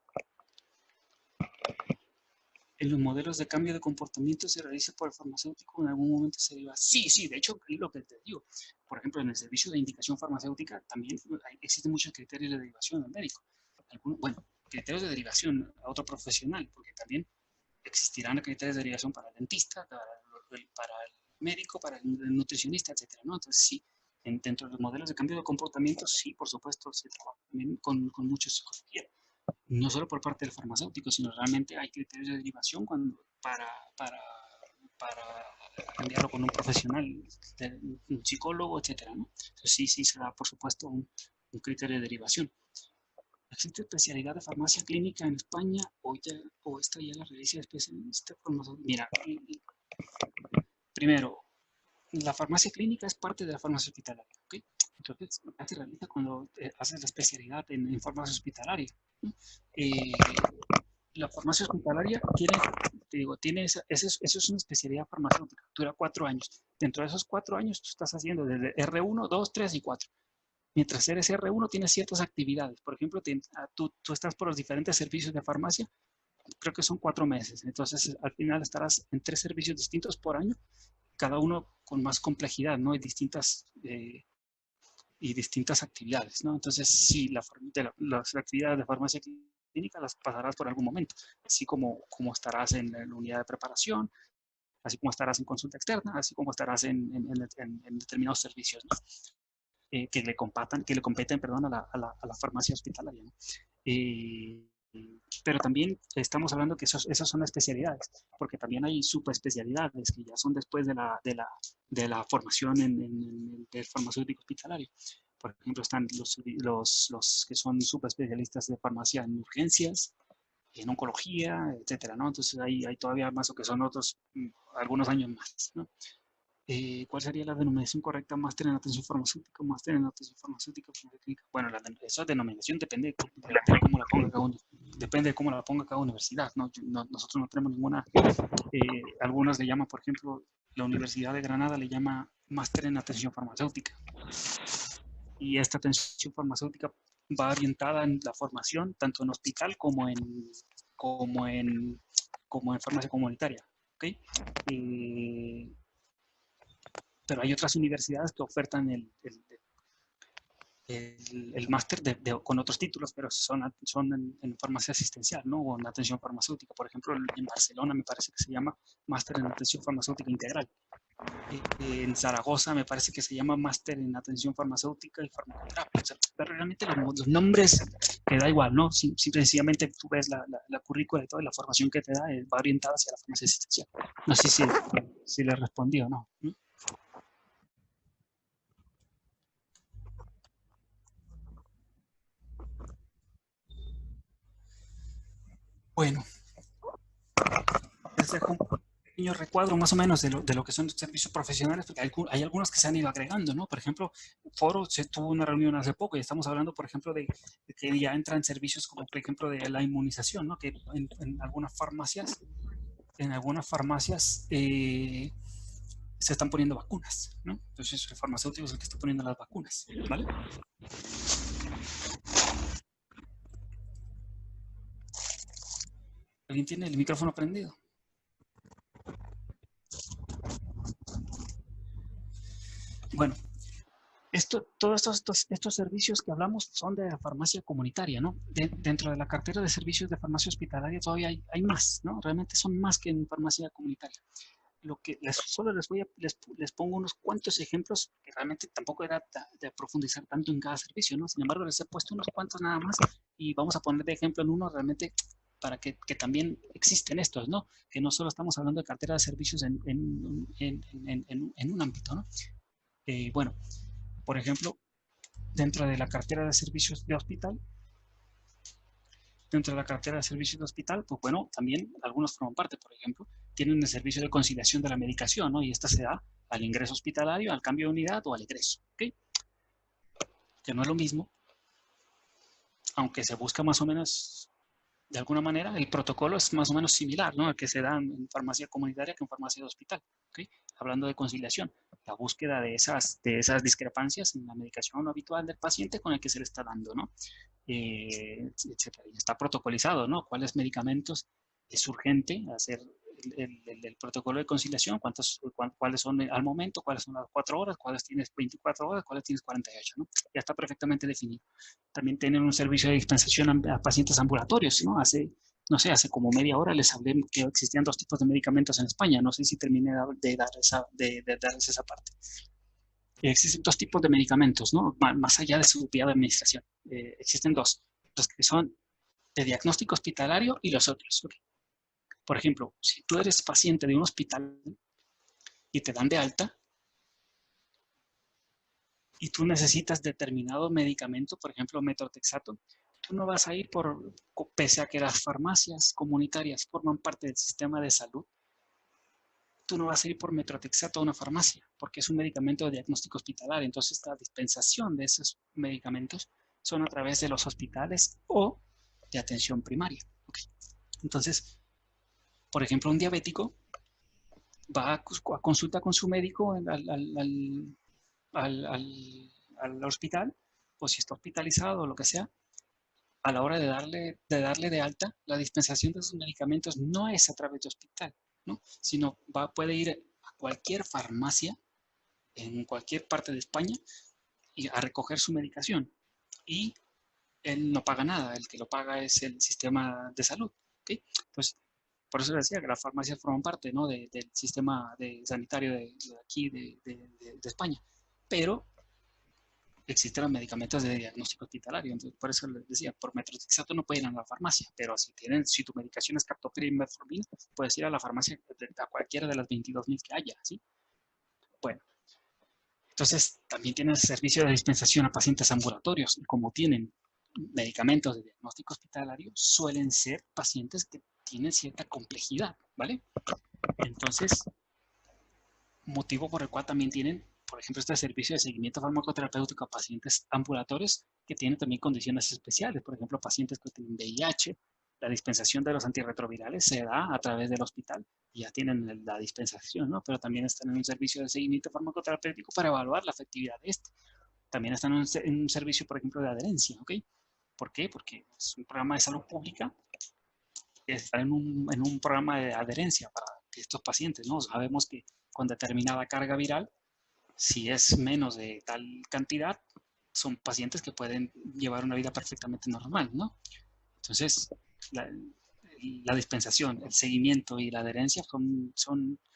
En los modelos de cambio de comportamiento se realiza por el farmacéutico, en algún momento se deriva. Sí, de hecho, es lo que te digo. Por ejemplo, en el servicio de indicación farmacéutica también existen muchos criterios de derivación al médico. Bueno, criterios de derivación a otro profesional, porque también existirán criterios de derivación para el dentista, para el médico, para el nutricionista, etcétera, ¿no? Entonces, sí, dentro de los modelos de cambio de comportamiento, sí, por supuesto, se trabaja también con mucha psicología. No solo por parte del farmacéutico, sino realmente hay criterios de derivación para enviarlo con un profesional, un psicólogo, etcétera, ¿no? Entonces sí se da, por supuesto, un criterio de derivación. ¿Existe especialidad de farmacia clínica en España o esta ya la realiza especialista farmacéutico? Mira, primero, la farmacia clínica es parte de la farmacia hospitalaria, ¿ok? Entonces, acá se realiza cuando haces la especialidad en farmacia hospitalaria, ¿no? Eh, la farmacia hospitalaria tiene, te digo, tiene eso es una especialidad farmacéutica, dura 4 años. Dentro de esos 4 años tú estás haciendo desde R1, 2, 3 y 4. Mientras eres R1 tienes ciertas actividades. Por ejemplo, tú estás por los diferentes servicios de farmacia, creo que son 4 meses. Entonces, al final estarás en 3 servicios distintos por año, cada uno con más complejidad, ¿no? Y distintas actividades, ¿no? Entonces, sí, las actividades de farmacia clínica las pasarás por algún momento, así como estarás en la unidad de preparación, así como estarás en consulta externa, así como estarás en determinados servicios, ¿no? Que le competen, perdón, a la farmacia hospitalaria, ¿no? Pero también estamos hablando que esas son especialidades, porque también hay subespecialidades que ya son después de la formación en el farmacéutico hospitalario. Por ejemplo, están los que son subespecialistas de farmacia en urgencias, en oncología, etcétera, ¿no? Entonces hay todavía más o que son otros, algunos años más, ¿no? ¿Cuál sería la denominación correcta? Máster en atención farmacéutica, máster en atención farmacéutica, clínica. Bueno, esa denominación depende de cómo la ponga cada uno, depende de cómo la ponga cada universidad, ¿no? Nosotros no tenemos ninguna, algunas le llaman, por ejemplo, la Universidad de Granada le llama máster en atención farmacéutica. Y esta atención farmacéutica va orientada en la formación, tanto en hospital como en farmacia comunitaria, ¿ok? Pero hay otras universidades que ofertan el máster con otros títulos, pero son en farmacia asistencial, ¿no? O en atención farmacéutica. Por ejemplo, en Barcelona me parece que se llama máster en atención farmacéutica integral. En Zaragoza me parece que se llama máster en atención farmacéutica y farmacoterapia. O sea, pero realmente los nombres te da igual, ¿no? Sencillamente tú ves la currícula y toda la formación que te da va orientada hacia la farmacia asistencial. No sé si le respondí o no. Bueno, les dejo un pequeño recuadro más o menos de lo que son los servicios profesionales, porque hay algunos que se han ido agregando, ¿no? Por ejemplo, Foro se tuvo una reunión hace poco y estamos hablando, por ejemplo, de que ya entran servicios como, por ejemplo, de la inmunización, ¿no? Que en algunas farmacias se están poniendo vacunas, ¿no? Entonces el farmacéutico es el que está poniendo las vacunas, ¿vale? ¿Alguien tiene el micrófono prendido? Bueno, todos estos servicios que hablamos son de la farmacia comunitaria, ¿no? Dentro de la cartera de servicios de farmacia hospitalaria todavía hay más, ¿no? Realmente son más que en farmacia comunitaria. Lo que solo les pongo unos cuantos ejemplos, que realmente tampoco era de profundizar tanto en cada servicio, ¿no? Sin embargo, les he puesto unos cuantos nada más y vamos a poner de ejemplo en uno realmente para que también existen estos, ¿no? Que no solo estamos hablando de cartera de servicios en un ámbito, ¿no? Bueno, por ejemplo, dentro de la cartera de servicios de hospital, pues bueno, también algunos forman parte, por ejemplo, tienen el servicio de conciliación de la medicación, ¿no? Y esta se da al ingreso hospitalario, al cambio de unidad o al egreso, ¿ok? Que no es lo mismo, aunque se busca más o menos, de alguna manera, el protocolo es más o menos similar, ¿no? Al que se da en farmacia comunitaria que en farmacia de hospital, ¿ok? Hablando de conciliación, la búsqueda de esas discrepancias en la medicación habitual del paciente con el que se le está dando, ¿no? Etcétera. Y está protocolizado, ¿no? ¿Cuáles medicamentos es urgente hacer el protocolo de conciliación? ¿Cuáles son al momento? ¿Cuáles son las 4 horas? ¿Cuáles tienes 24 horas? ¿Cuáles tienes 48? ¿No? Ya está perfectamente definido. También tienen un servicio de dispensación a pacientes ambulatorios, ¿no? No sé, hace como media hora les hablé que existían 2 tipos de medicamentos en España. No sé si terminé de darles esa parte. Existen 2 tipos de medicamentos, ¿no? Más allá de su vía de administración. Existen 2, los que son de diagnóstico hospitalario y los otros. ¿Okay? Por ejemplo, si tú eres paciente de un hospital y te dan de alta y tú necesitas determinado medicamento, por ejemplo, metotrexato, Tú no vas a ir pese a que las farmacias comunitarias forman parte del sistema de salud, tú no vas a ir por metrotexato a una farmacia, porque es un medicamento de diagnóstico hospitalario. Entonces, la dispensación de esos medicamentos son a través de los hospitales o de atención primaria. Okay. Entonces, por ejemplo, un diabético va a consulta con su médico al hospital, o si está hospitalizado o lo que sea, a la hora de darle de alta, la dispensación de sus medicamentos no es a través de hospital, ¿no? Sino puede ir a cualquier farmacia en cualquier parte de España y a recoger su medicación. Y él no paga nada, el que lo paga es el sistema de salud. ¿Okay? Entonces, por eso decía que las farmacias forman parte, ¿no? del sistema sanitario de aquí, de España. Pero existen los medicamentos de diagnóstico hospitalario. Entonces, por eso les decía, por metrotexato no pueden ir a la farmacia, pero si tu medicación es captopril y metformina, puedes ir a la farmacia a cualquiera de las 22.000 que haya, ¿sí? Bueno, entonces también tienen servicio de dispensación a pacientes ambulatorios, y como tienen medicamentos de diagnóstico hospitalario, suelen ser pacientes que tienen cierta complejidad, ¿vale? Entonces, motivo por el cual también tienen, por ejemplo, este servicio de seguimiento farmacoterapéutico a pacientes ambulatorios que tienen también condiciones especiales, por ejemplo, pacientes que tienen VIH, la dispensación de los antirretrovirales se da a través del hospital y ya tienen la dispensación, ¿no? Pero también están en un servicio de seguimiento farmacoterapéutico para evaluar la efectividad de este. También están en un servicio, por ejemplo, de adherencia, ¿ok? ¿Por qué? Porque es un programa de salud pública, están en un programa de adherencia para estos pacientes, ¿no? Sabemos que con determinada carga viral, si es menos de tal cantidad, son pacientes que pueden llevar una vida perfectamente normal, ¿no? Entonces, la dispensación, el seguimiento y la adherencia son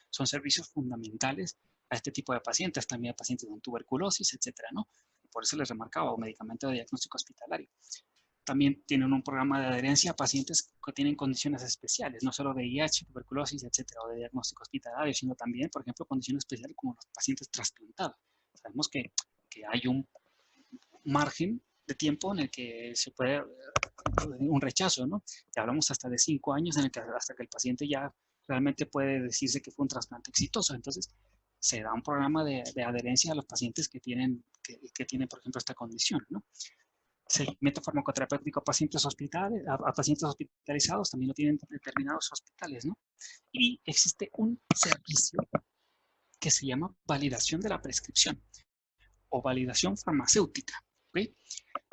servicios fundamentales a este tipo de pacientes, también a pacientes con tuberculosis, etcétera, ¿no? Por eso les remarcaba, o medicamento de diagnóstico hospitalario. También tienen un programa de adherencia a pacientes que tienen condiciones especiales, no solo de VIH, tuberculosis, etcétera, o de diagnóstico hospitalario, sino también, por ejemplo, condiciones especiales como los pacientes trasplantados. Sabemos que hay un margen de tiempo en el que se puede un rechazo, ¿no? Ya hablamos hasta de 5 años en el que hasta que el paciente ya realmente puede decirse que fue un trasplante exitoso. Entonces, se da un programa de adherencia a los pacientes que tienen, por ejemplo, esta condición, ¿no? Seguimiento farmacoterapéutico a pacientes hospitalizados, también lo tienen determinados hospitales, ¿no? Y existe un servicio que se llama validación de la prescripción o validación farmacéutica, ¿ok?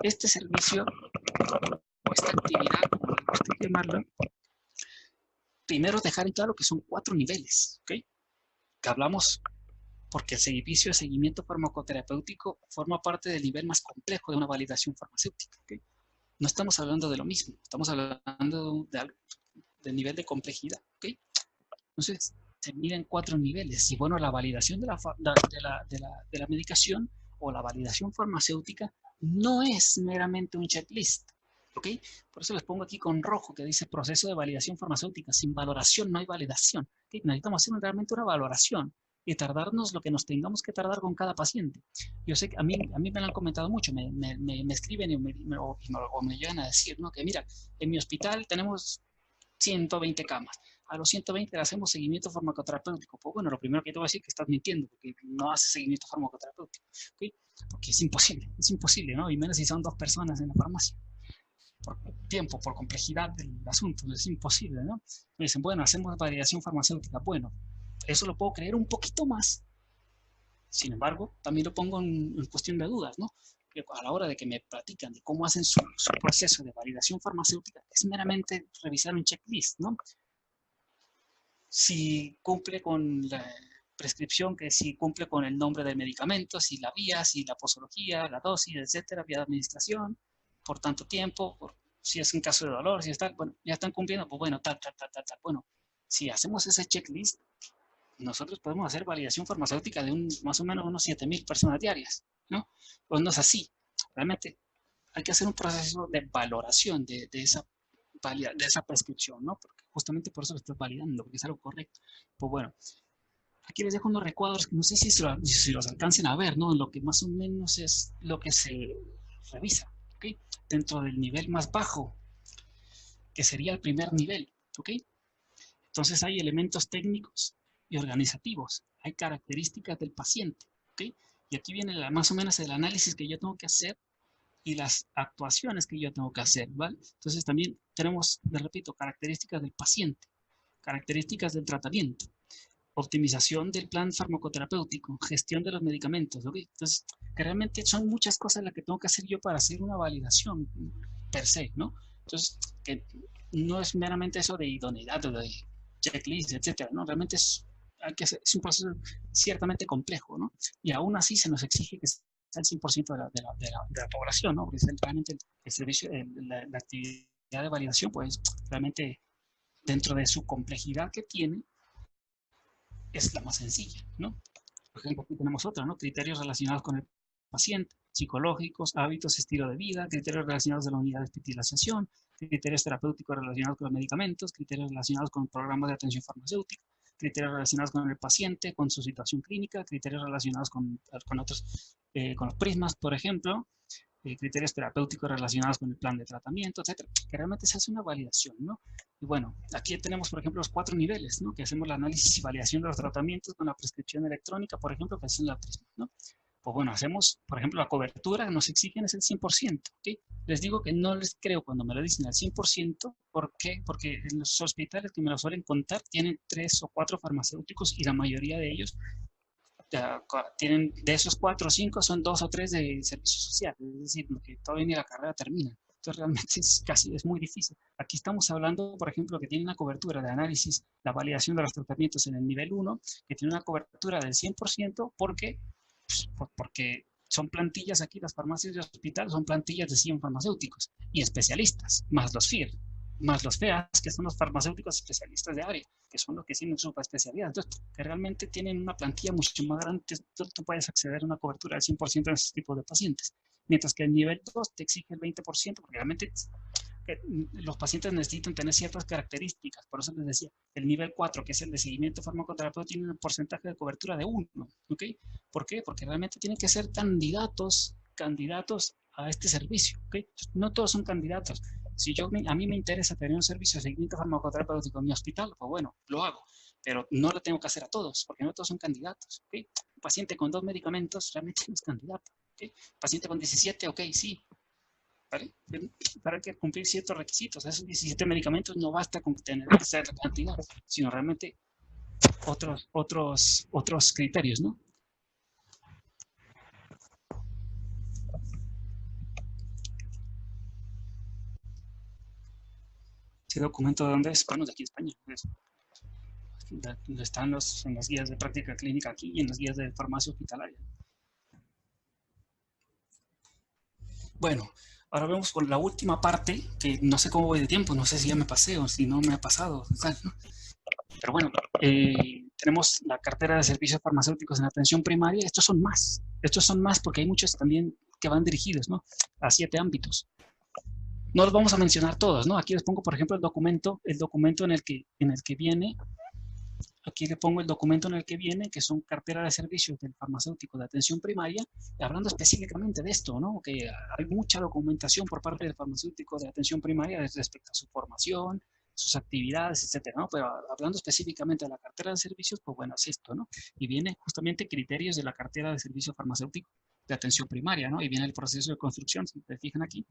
Este servicio o esta actividad, como le gusta llamarlo, primero dejar en claro que son 4 niveles, ¿ok? Que hablamos porque el servicio de seguimiento farmacoterapéutico forma parte del nivel más complejo de una validación farmacéutica, ¿ok? No estamos hablando de lo mismo, estamos hablando del nivel de complejidad, ¿ok? Entonces, se miden 4 niveles. Y bueno, la validación de la medicación o la validación farmacéutica no es meramente un checklist, ¿ok? Por eso les pongo aquí con rojo que dice proceso de validación farmacéutica. Sin valoración no hay validación, ¿ok? Necesitamos hacer realmente una valoración y tardarnos lo que nos tengamos que tardar con cada paciente. Yo sé que a mí me lo han comentado mucho, me escriben o me llegan a decir, ¿no? Que mira, en mi hospital tenemos 120 camas. A los 120 le hacemos seguimiento farmacoterapéutico. Pues bueno, lo primero que te voy a decir es que estás mintiendo, porque no haces seguimiento farmacoterapéutico, ¿okay? Porque es imposible, ¿no? Y menos si son 2 personas en la farmacia. Por tiempo, por complejidad del asunto, es imposible, ¿no? Me dicen, bueno, hacemos validación farmacéutica. Bueno, eso lo puedo creer un poquito más. Sin embargo, también lo pongo en cuestión de dudas, ¿no? Que a la hora de que me platican de cómo hacen su proceso de validación farmacéutica, es meramente revisar un checklist, ¿no? Si cumple con la prescripción, que si cumple con el nombre del medicamento, si la vía, si la posología, la dosis, etcétera, vía de administración, por tanto tiempo, si es un caso de dolor, si está, bueno, ya están cumpliendo, pues bueno, tal. Bueno, si hacemos ese checklist, nosotros podemos hacer validación farmacéutica de más o menos unos 7.000 personas diarias, ¿no? Pues no es así. Realmente hay que hacer un proceso de valoración de esa prescripción, ¿no? Porque justamente por eso lo estás validando, porque es algo correcto. Pues bueno, aquí les dejo unos recuadros que no sé si los alcancen a ver, ¿no? En lo que más o menos es lo que se revisa. ¿ok? Dentro del nivel más bajo, que sería el primer nivel, ¿ok? Entonces hay elementos técnicos y organizativos, hay características del paciente, ¿ok? Y aquí viene más o menos el análisis que yo tengo que hacer y las actuaciones que yo tengo que hacer, ¿vale? Entonces también tenemos, le repito, características del paciente, características del tratamiento, optimización del plan farmacoterapéutico, gestión de los medicamentos, ¿ok? Entonces, que realmente son muchas cosas las que tengo que hacer yo para hacer una validación per se, ¿no? Entonces, que no es meramente eso de idoneidad o de checklist, etcétera, ¿no? Realmente es un proceso ciertamente complejo, ¿no? Y aún así se nos exige que sea el 100% de la población, ¿no? Porque realmente el servicio, la actividad de validación, pues realmente dentro de su complejidad que tiene, es la más sencilla, ¿no? Por ejemplo, aquí tenemos otra, ¿no? Criterios relacionados con el paciente, psicológicos, hábitos, estilo de vida, criterios relacionados con la unidad de hospitalización, criterios terapéuticos relacionados con los medicamentos, criterios relacionados con programas de atención farmacéutica, criterios relacionados con el paciente, con su situación clínica, criterios relacionados con otros, con los prismas, por ejemplo, criterios terapéuticos relacionados con el plan de tratamiento, etcétera, que realmente se hace una validación, ¿no? Y bueno, aquí tenemos, por ejemplo, los 4 niveles, ¿no? Que hacemos el análisis y validación de los tratamientos con la prescripción electrónica, por ejemplo, que es la prisma, ¿no? Pues bueno, hacemos, por ejemplo, la cobertura que nos exigen es el 100%, ¿ok? Les digo que no les creo cuando me lo dicen al 100%, ¿por qué? Porque en los hospitales que me lo suelen contar tienen 3 o 4 farmacéuticos y la mayoría de ellos tienen, de esos 4 o 5 son 2 o 3 de servicio social, es decir, lo que todavía ni la carrera termina. Entonces realmente es muy difícil. Aquí estamos hablando, por ejemplo, que tiene una cobertura de análisis, la validación de los tratamientos en el nivel 1, que tiene una cobertura del 100% porque son plantillas aquí, las farmacias de hospital son plantillas de 100 farmacéuticos y especialistas, más los FIR, más los FEAS, que son los farmacéuticos especialistas de área, que son los que tienen su especialidad. Entonces, que realmente tienen una plantilla mucho más grande, tú puedes acceder a una cobertura del 100% en ese tipo de pacientes. Mientras que el nivel 2 te exige el 20%, porque realmente los pacientes necesitan tener ciertas características. Por eso les decía, el nivel 4, que es el de seguimiento farmacoterapéutico, tiene un porcentaje de cobertura de 1. ¿Ok? ¿Por qué? Porque realmente tienen que ser candidatos a este servicio. ¿Ok? No todos son candidatos. Si a mí me interesa tener un servicio de seguimiento farmacoterapéutico en mi hospital, pues bueno, lo hago. Pero no lo tengo que hacer a todos, porque no todos son candidatos. ¿Ok? Un paciente con 2 medicamentos realmente no es candidato. ¿Ok? Paciente con 17, ok, sí. ¿Vale? Para que cumplir ciertos requisitos. Esos 17 medicamentos no basta con tener esa cantidad, sino realmente otros criterios, ¿no? ¿Ese documento de dónde es? Bueno, de aquí de España. Están en las guías de práctica clínica aquí y en las guías de farmacia hospitalaria. Bueno, ahora vemos con la última parte, que no sé cómo voy de tiempo, no sé si ya me pasé o si no me ha pasado, ¿no? Pero bueno, tenemos la cartera de servicios farmacéuticos en atención primaria. Estos son más porque hay muchos también que van dirigidos, ¿no? A 7 ámbitos. No los vamos a mencionar todos, ¿no? Aquí les pongo, por ejemplo, el documento en el que viene. Aquí le pongo el documento en el que viene, que son cartera de servicios del farmacéutico de atención primaria, hablando específicamente de esto, ¿no? Que hay mucha documentación por parte del farmacéutico de atención primaria respecto a su formación, sus actividades, etcétera, ¿no? Pero hablando específicamente de la cartera de servicios, pues bueno, es esto, ¿no? Y viene justamente criterios de la cartera de servicio farmacéutico de atención primaria, ¿no? Y viene el proceso de construcción, si te fijan aquí,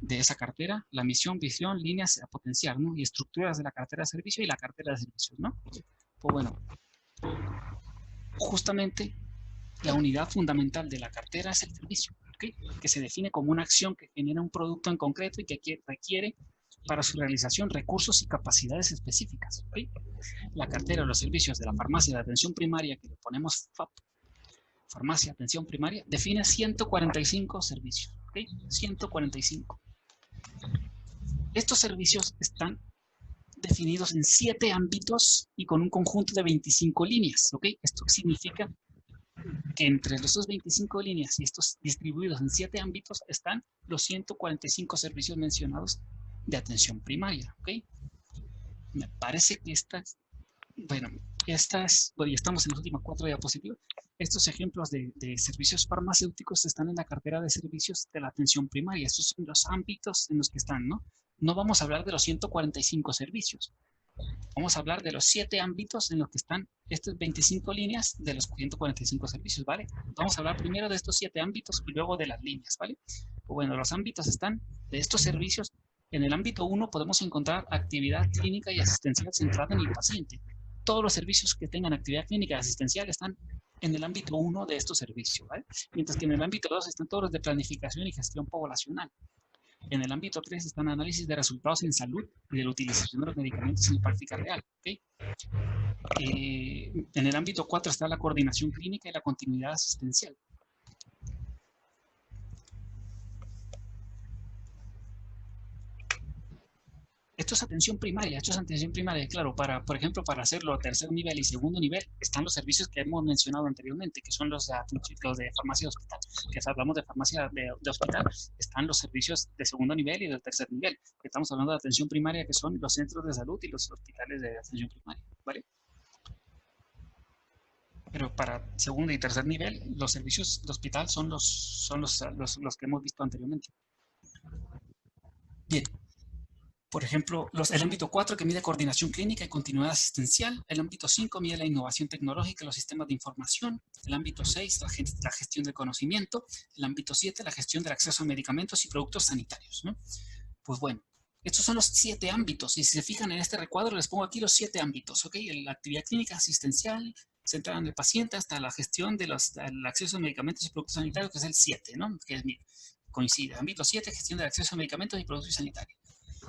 de esa cartera, la misión, visión, líneas a potenciar, ¿no? Y estructuras de la cartera de servicio y la cartera de servicios, ¿no? Pues bueno, justamente la unidad fundamental de la cartera es el servicio, ¿okay? Que se define como una acción que genera un producto en concreto y que requiere para su realización recursos y capacidades específicas. ¿Okay? La cartera de los servicios de la farmacia de atención primaria, que le ponemos FAP, farmacia de atención primaria, define 145 servicios. ¿Okay? 145. Estos servicios están definidos en 7 ámbitos y con un conjunto de 25 líneas. ¿Okay? Esto significa que entre estos 25 líneas y estos distribuidos en 7 ámbitos están los 145 servicios mencionados de atención primaria. ¿Okay? Me parece que bueno, ya estamos en las últimas 4 diapositivas. Estos ejemplos de servicios farmacéuticos están en la cartera de servicios de la atención primaria. Estos son los ámbitos en los que están, ¿no? No vamos a hablar de los 145 servicios. Vamos a hablar de los 7 ámbitos en los que están estas 25 líneas de los 145 servicios, ¿vale? Vamos a hablar primero de estos 7 ámbitos y luego de las líneas, ¿vale? Bueno, los ámbitos están de estos servicios. En el ámbito 1 podemos encontrar actividad clínica y asistencial centrada en el paciente. Todos los servicios que tengan actividad clínica y asistencial están en el ámbito 1 de estos servicios, ¿vale? Mientras que en el ámbito 2 están todos los de planificación y gestión poblacional. En el ámbito 3 están análisis de resultados en salud y de la utilización de los medicamentos en la práctica real. ¿Okay? En el ámbito 4 está la coordinación clínica y la continuidad asistencial. Esto es atención primaria, claro, por ejemplo, para hacerlo a tercer nivel y segundo nivel, están los servicios que hemos mencionado anteriormente, que son los de farmacia de hospital, que hablamos de farmacia de hospital, están los servicios de segundo nivel y de tercer nivel, estamos hablando de atención primaria, que son los centros de salud y los hospitales de atención primaria, ¿vale? Pero para segundo y tercer nivel, los servicios de hospital son los que hemos visto anteriormente. Bien. Por ejemplo, el ámbito 4 que mide coordinación clínica y continuidad asistencial, el ámbito 5 mide la innovación tecnológica y los sistemas de información, el ámbito 6 la gestión del conocimiento, el ámbito 7 la gestión del acceso a medicamentos y productos sanitarios, ¿no? Pues bueno, estos son los 7 ámbitos y si se fijan en este recuadro les pongo aquí los 7 ámbitos, ¿ok? La actividad clínica asistencial centrada en el paciente hasta la gestión del acceso a medicamentos y productos sanitarios, que es el 7, ¿no? Que es, coincide. Ámbito 7, gestión del acceso a medicamentos y productos sanitarios.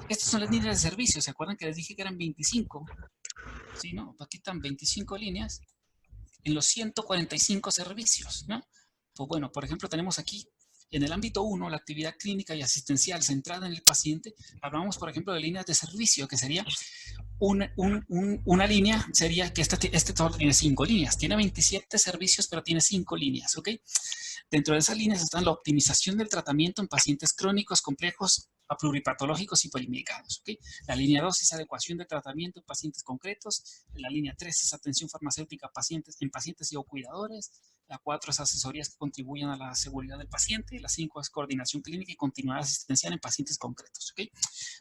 Estas son las líneas de servicio. ¿Se acuerdan que les dije que eran 25? Sí, ¿no? Aquí están 25 líneas en los 145 servicios, ¿no? Pues bueno, por ejemplo, tenemos aquí en el ámbito 1, la actividad clínica y asistencial centrada en el paciente. Hablamos, por ejemplo, de líneas de servicio, que sería una línea, sería que este todo tiene 5 líneas. Tiene 27 servicios, pero tiene 5 líneas, ¿ok? Dentro de esas líneas están la optimización del tratamiento en pacientes crónicos complejos, pluripatológicos y polimedicados. ¿Okay? La línea 2 es adecuación de tratamiento en pacientes concretos. La línea 3 es atención farmacéutica en pacientes y o cuidadores. La 4 es asesorías que contribuyen a la seguridad del paciente. La 5 es coordinación clínica y continuidad asistencial en pacientes concretos. ¿Okay?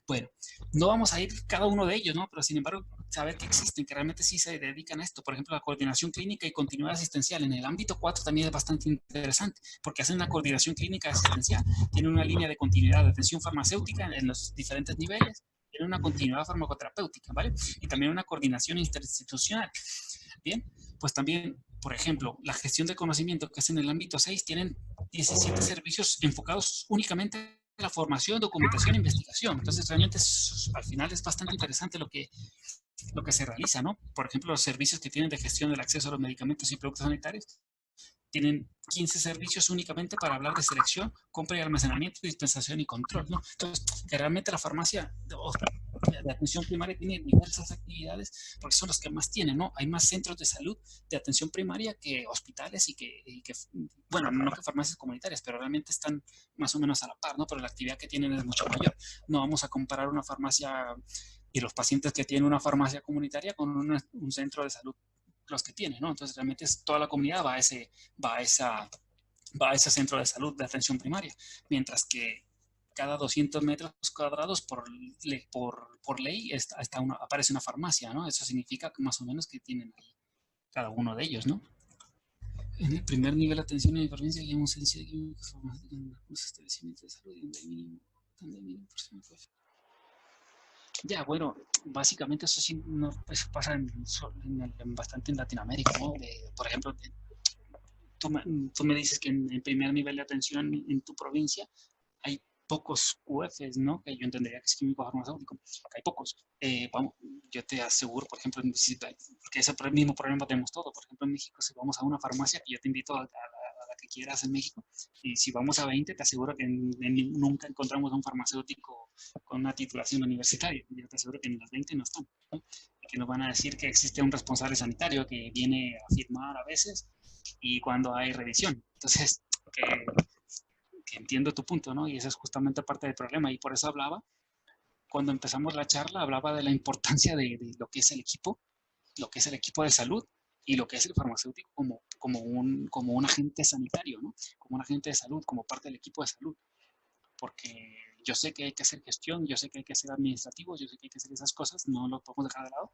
Bueno, no vamos a ir cada uno de ellos, ¿no? Pero sin embargo, saber que existen, que realmente sí se dedican a esto. Por ejemplo, la coordinación clínica y continuidad asistencial en el ámbito 4 también es bastante interesante, porque hacen una coordinación clínica asistencial, tienen una línea de continuidad de atención farmacéutica en los diferentes niveles, tienen una continuidad farmacoterapéutica, ¿vale? Y también una coordinación interinstitucional. Bien, pues también, por ejemplo, la gestión de conocimiento, que es en el ámbito 6, tienen 17 servicios enfocados únicamente a la formación, documentación e investigación. Entonces, realmente al final es bastante interesante lo que se realiza, ¿no? Por ejemplo, los servicios que tienen de gestión del acceso a los medicamentos y productos sanitarios tienen 15 servicios únicamente para hablar de selección, compra y almacenamiento, dispensación y control, ¿no? Entonces, que realmente la farmacia de atención primaria tiene diversas actividades porque son los que más tienen, ¿no? Hay más centros de salud de atención primaria que hospitales y que bueno, no que farmacias comunitarias, pero realmente están más o menos a la par, ¿no? Pero la actividad que tienen es mucho mayor. No vamos a comparar una farmacia y los pacientes que tienen una farmacia comunitaria con un centro de salud, los que tienen, ¿no? Entonces realmente toda la comunidad va a ese centro de salud de atención primaria, mientras que cada 200 metros cuadrados por ley aparece una farmacia, ¿no? Eso significa que más o menos que tienen ahí cada uno de ellos, ¿no? En el primer nivel de atención y provincia hay un servicio de los establecimientos de salud donde mínimo ya, bueno, básicamente eso sí eso pasa bastante en Latinoamérica, ¿no? Por ejemplo, tú me dices que en el primer nivel de atención en tu provincia hay pocos QFs, ¿no? Que yo entendería que es químico farmacéutico, que hay pocos. Vamos, yo te aseguro, por ejemplo, que ese mismo problema tenemos todos. Por ejemplo, en México, si vamos a una farmacia, que yo te invito a la que quieras en México, y si vamos a 20, te aseguro que nunca encontramos a un farmacéutico con una titulación universitaria. Yo te aseguro que en las 20 no están, ¿no? Y que nos van a decir que existe un responsable sanitario que viene a firmar a veces y cuando hay revisión. Entonces, que entiendo tu punto, ¿no? Y esa es justamente parte del problema. Y por eso cuando empezamos la charla, hablaba de la importancia de lo que es el equipo de salud y lo que es el farmacéutico como un agente sanitario, ¿no? Como un agente de salud, como parte del equipo de salud. Porque yo sé que hay que hacer gestión, yo sé que hay que ser administrativos, yo sé que hay que hacer esas cosas, no lo podemos dejar de lado,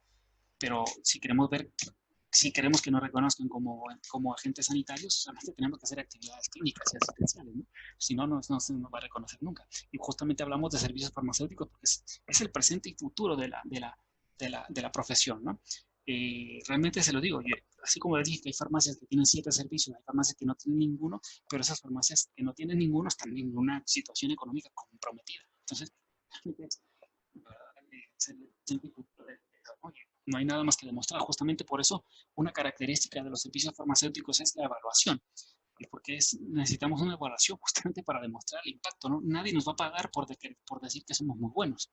pero si queremos que nos reconozcan como agentes sanitarios, solamente tenemos que hacer actividades clínicas y asistenciales, ¿no? Si no, no se nos va a reconocer nunca. Y justamente hablamos de servicios farmacéuticos porque es el presente y futuro de la profesión, ¿no? Realmente se lo digo, yo, así como les dije que hay farmacias que tienen 7 servicios, hay farmacias que no tienen ninguno, pero esas farmacias que no tienen ninguno están en una situación económica comprometida. Entonces, no hay nada más que demostrar. Justamente por eso, una característica de los servicios farmacéuticos es la evaluación. Y porque necesitamos una evaluación justamente para demostrar el impacto, ¿no? Nadie nos va a pagar por decir que somos muy buenos.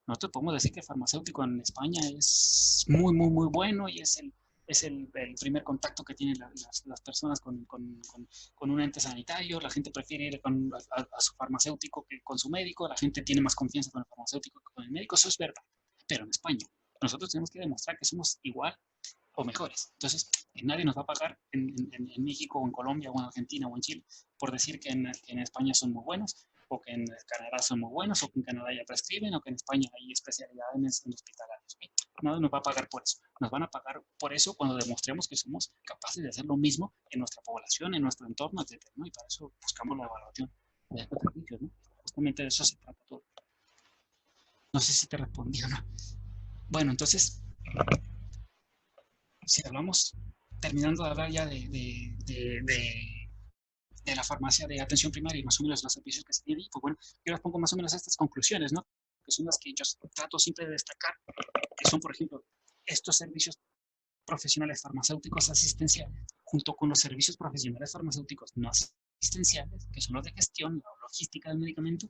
Nosotros podemos decir que el farmacéutico en España es muy, muy, muy bueno y el primer contacto que tienen las personas con un ente sanitario. La gente prefiere ir a su farmacéutico que con su médico. La gente tiene más confianza con el farmacéutico que con el médico. Eso es verdad. Pero en España, nosotros tenemos que demostrar que somos igual o mejores. Entonces, nadie nos va a pagar en México o en Colombia o en Argentina o en Chile por decir que en España son muy buenos o que en Canadá son muy buenos o que en Canadá ya prescriben o que en España hay especialidades en hospitalarios. ¿Okay? Nadie nos va a pagar por eso. Nos van a pagar por eso cuando demostremos que somos capaces de hacer lo mismo en nuestra población, en nuestro entorno, etc. ¿no? Y para eso buscamos la evaluación de estos servicios. ¿No? Justamente de eso se trata todo. No sé si te respondí o no. Bueno, entonces, si hablamos, terminando de hablar ya de la farmacia de atención primaria y más o menos los servicios que se tienen, pues bueno, yo les pongo más o menos estas conclusiones, ¿no? Que son las que yo trato siempre de destacar, que son, por ejemplo, estos servicios profesionales farmacéuticos asistenciales, junto con los servicios profesionales farmacéuticos no asistenciales, que son los de gestión, la logística del medicamento,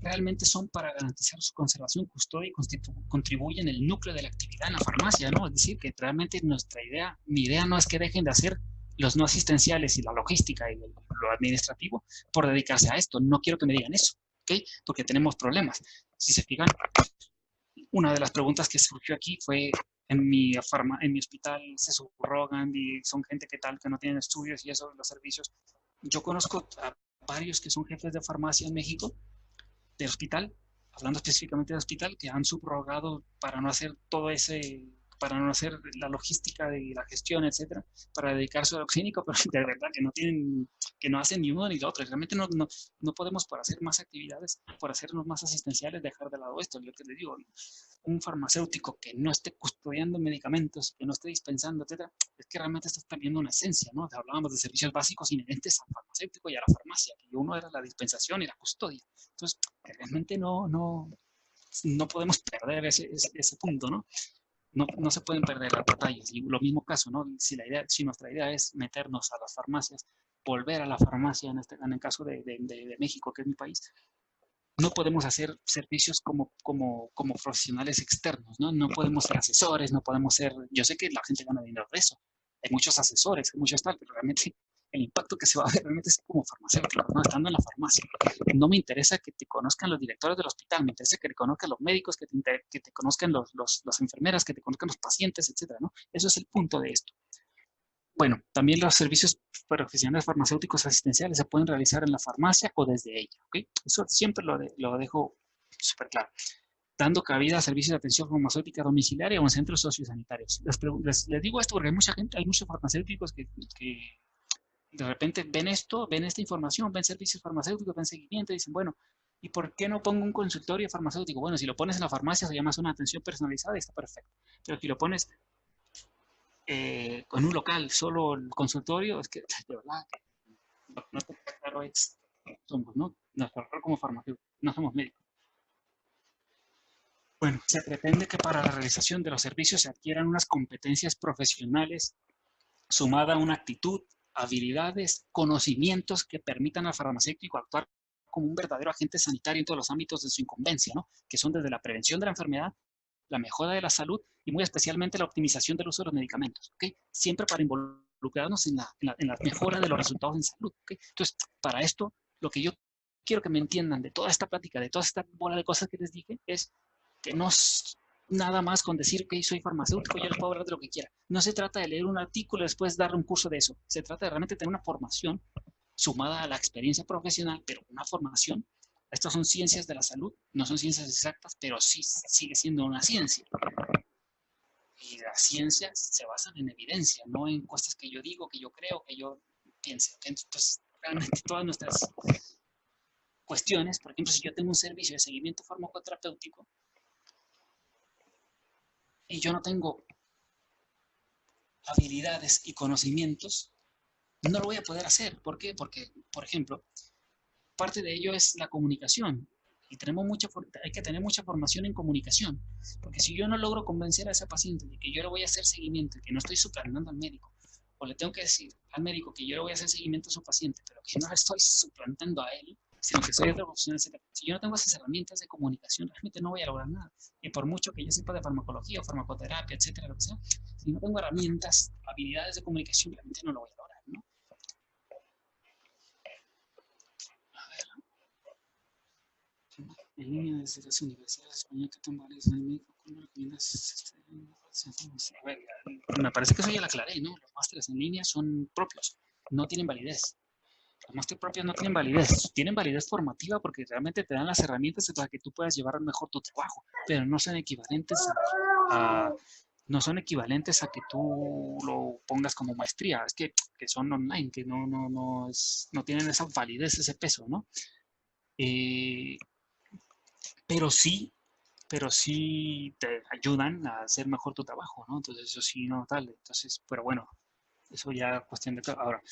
realmente son para garantizar su conservación, custodia y contribuyen el núcleo de la actividad en la farmacia, ¿no? Es decir, que realmente mi idea no es que dejen de hacer los no asistenciales y la logística y lo administrativo por dedicarse a esto. No quiero que me digan eso, ¿ok? Porque tenemos problemas. Si se fijan, una de las preguntas que surgió aquí fue en mi hospital se subrogan y son gente que tal que no tienen estudios y eso, los servicios. Yo conozco a varios que son jefes de farmacia en México de hospital, hablando específicamente de hospital, que han subrogado para no hacer todo ese, para no hacer la logística de la gestión, etcétera, para dedicarse a lo clínico, pero de verdad que no tienen, que no hacen ni uno ni lo otro. Realmente no podemos, por hacer más actividades, por hacernos más asistenciales, dejar de lado esto. Lo que les digo, un farmacéutico que no esté custodiando medicamentos, que no esté dispensando, etcétera, es que realmente estás perdiendo una esencia, ¿no? Hablábamos de servicios básicos inherentes al farmacéutico y a la farmacia, que uno era la dispensación y la custodia. Entonces, realmente no podemos perder ese punto, ¿no? No se pueden perder las batallas. Y lo mismo caso, ¿no? Si nuestra idea es meternos a las farmacias, volver a la farmacia, en el caso de México, que es mi país, no podemos hacer servicios como profesionales externos, ¿no? No podemos ser asesores, no podemos ser, yo sé que la gente gana dinero de eso, hay muchos asesores, hay muchos tal, pero realmente el impacto que se va a ver realmente es como farmacéutico, ¿no? Estando en la farmacia. No me interesa que te conozcan los directores del hospital, me interesa que te conozcan los médicos, que te conozcan las enfermeras, que te conozcan los pacientes, etcétera, ¿no? Eso es el punto de esto. Bueno, también los servicios profesionales farmacéuticos asistenciales se pueden realizar en la farmacia o desde ella, ¿ok? Eso siempre lo dejo súper claro. Dando cabida a servicios de atención farmacéutica domiciliaria o en centros sociosanitarios. Les digo esto porque hay mucha gente, hay muchos farmacéuticos que de repente ven esto, ven esta información, ven servicios farmacéuticos, ven seguimiento y dicen, bueno, ¿y por qué no pongo un consultorio farmacéutico? Bueno, si lo pones en la farmacia se llama una atención personalizada y está perfecto. Pero si lo pones con un local, solo el consultorio, es que de verdad no te queda claro es, somos, ¿no? Nuestro rol como farmacéutico, no somos médicos. Bueno, se pretende que para la realización de los servicios se adquieran unas competencias profesionales sumada a una actitud, habilidades, conocimientos que permitan al farmacéutico actuar como un verdadero agente sanitario en todos los ámbitos de su incumbencia, ¿no? Que son desde la prevención de la enfermedad, la mejora de la salud y muy especialmente la optimización del uso de los medicamentos, ¿ok? Siempre para involucrarnos en la mejora de los resultados en salud, ¿ok? Entonces, para esto, lo que yo quiero que me entiendan de toda esta plática, de toda esta bola de cosas que les dije, es que nada más con decir que soy farmacéutico, yo les puedo hablar de lo que quiera. No se trata de leer un artículo y después darle un curso de eso. Se trata de realmente tener una formación sumada a la experiencia profesional, pero una formación. Estas son ciencias de la salud, no son ciencias exactas, pero sí sigue siendo una ciencia. Y las ciencias se basan en evidencia, no en cosas que yo digo, que yo creo, que yo piense. Entonces, realmente todas nuestras cuestiones, por ejemplo, si yo tengo un servicio de seguimiento farmacoterapéutico y yo no tengo habilidades y conocimientos, no lo voy a poder hacer. ¿Por qué? Porque, por ejemplo, parte de ello es la comunicación. Y hay que tener mucha formación en comunicación. Porque si yo no logro convencer a ese paciente de que yo le voy a hacer seguimiento y que no estoy suplantando al médico, o le tengo que decir al médico que yo le voy a hacer seguimiento a su paciente, pero que no le estoy suplantando a él, sino que soy otro profesional, etc. Si yo no tengo esas herramientas de comunicación, realmente no voy a lograr nada. Y por mucho que yo sepa de farmacología o farmacoterapia, etcétera, lo que sea, si no tengo herramientas, habilidades de comunicación, realmente no lo voy a lograr, ¿no? En línea desde las universidades españolas que toman varios en México, ¿cómo recomiendas? A ver, me parece que eso ya lo aclaré, ¿no? Los másteres en línea son propios, no tienen validez. Los másteres propios no tienen validez formativa porque realmente te dan las herramientas para que tú puedas llevar mejor tu trabajo, pero no son equivalentes a no son equivalentes a que tú lo pongas como maestría, es que son online, que no tienen esa validez, ese peso, ¿no? Eh, pero sí, pero sí te ayudan a hacer mejor tu trabajo, ¿no? Entonces, eso sí, no tal. Entonces, pero bueno, eso ya cuestión de... Ahora,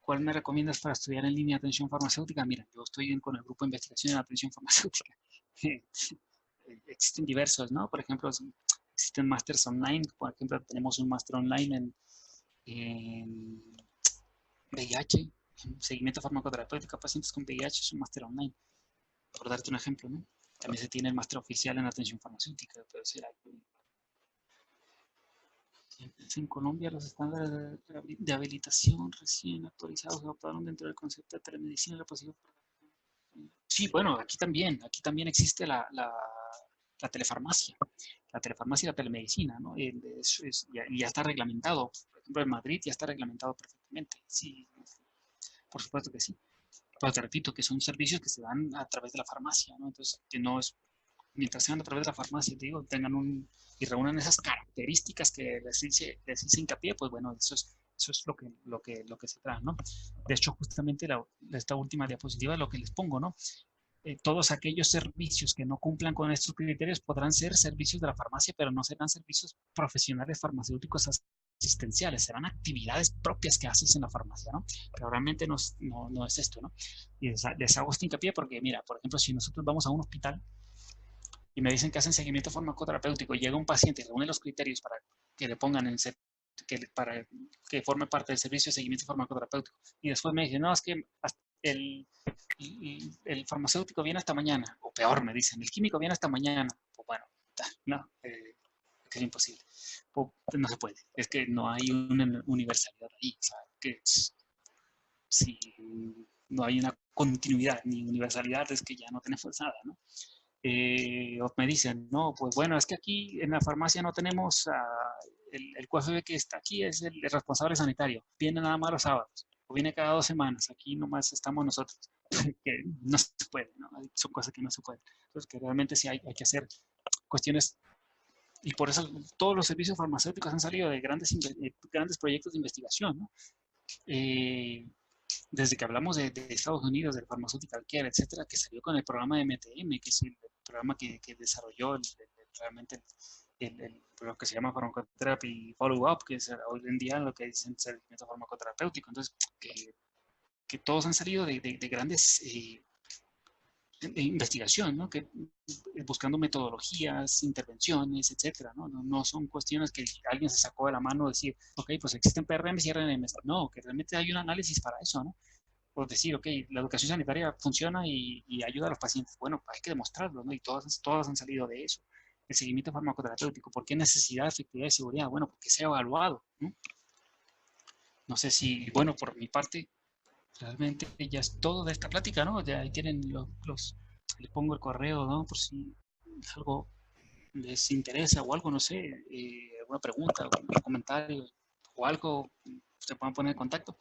¿cuál me recomiendas para estudiar en línea atención farmacéutica? Mira, yo estoy con el grupo de investigación en atención farmacéutica. Existen diversos, ¿no? Por ejemplo, existen másters online. Por ejemplo, tenemos un máster online en VIH, en seguimiento farmacoterapéutico a pacientes con VIH, es un máster online, por darte un ejemplo, ¿no? También se tiene el máster oficial en atención farmacéutica, pero será en Colombia los estándares de habilitación recién actualizados adoptaron dentro del concepto de telemedicina la posibilidad. Sí, bueno, aquí también existe la telefarmacia, la telefarmacia y la telemedicina, ¿no? Ya está reglamentado, por ejemplo, en Madrid ya está reglamentado perfectamente, sí, por supuesto que sí. Pero te repito que son servicios que se dan a través de la farmacia, ¿no? Entonces, que no es mientras sean a través de la farmacia, te digo, tengan y reúnan esas características que les hice hincapié, pues bueno, eso es lo que se trae, ¿no? De hecho, justamente esta última diapositiva es lo que les pongo, ¿no? Todos aquellos servicios que no cumplan con estos criterios podrán ser servicios de la farmacia, pero no serán servicios profesionales farmacéuticos asistenciales, serán actividades propias que haces en la farmacia, ¿no? Pero realmente no es esto, ¿no? Y les hago este hincapié porque, mira, por ejemplo, si nosotros vamos a un hospital y me dicen que hacen seguimiento farmacoterapéutico, llega un paciente y reúne los criterios para que le pongan para que forme parte del servicio de seguimiento farmacoterapéutico, y después me dicen, no, es que el, el farmacéutico viene hasta mañana, o peor, me dicen, el químico viene hasta mañana, pues bueno, no, que es imposible, pues no se puede, es que no hay una universalidad ahí, o sea, que si no hay una continuidad ni universalidad es que ya no tenemos nada, ¿no? O me dicen, no, pues bueno, es que aquí en la farmacia no tenemos el QFB que está aquí, es el responsable sanitario, viene nada más los sábados, o viene cada 2 semanas, aquí nomás estamos nosotros, que no se puede, ¿no? Son cosas que no se pueden. Entonces, que realmente sí hay que hacer cuestiones, y por eso todos los servicios farmacéuticos han salido de grandes proyectos de investigación, ¿no? Desde que hablamos de Estados Unidos, del Pharmaceutical Care, etcétera, que salió con el programa de MTM, que es el programa que desarrolló realmente lo que se llama Pharmacotherapy Follow-up, que es hoy en día lo que dicen seguimiento farmacoterapéutico. Entonces, que todos han salido de grandes de investigación, ¿no? Buscando metodologías, intervenciones, etcétera, ¿no? No son cuestiones que alguien se sacó de la mano decir, ok, pues existen PRMs y RNMs. No, que realmente hay un análisis para eso, ¿no? Por decir, ok, la educación sanitaria funciona y ayuda a los pacientes. Bueno, hay que demostrarlo, ¿no? Y todas han salido de eso. El seguimiento farmacoterapéutico, ¿por qué necesidad, efectividad y seguridad? Bueno, porque se ha evaluado, ¿no? No sé si, bueno, por mi parte, realmente ya es todo de esta plática, ¿no? Ya ahí tienen les pongo el correo, ¿no? Por si es algo les interesa o algo, no sé, alguna pregunta, algún comentario o algo, se puedan poner en contacto.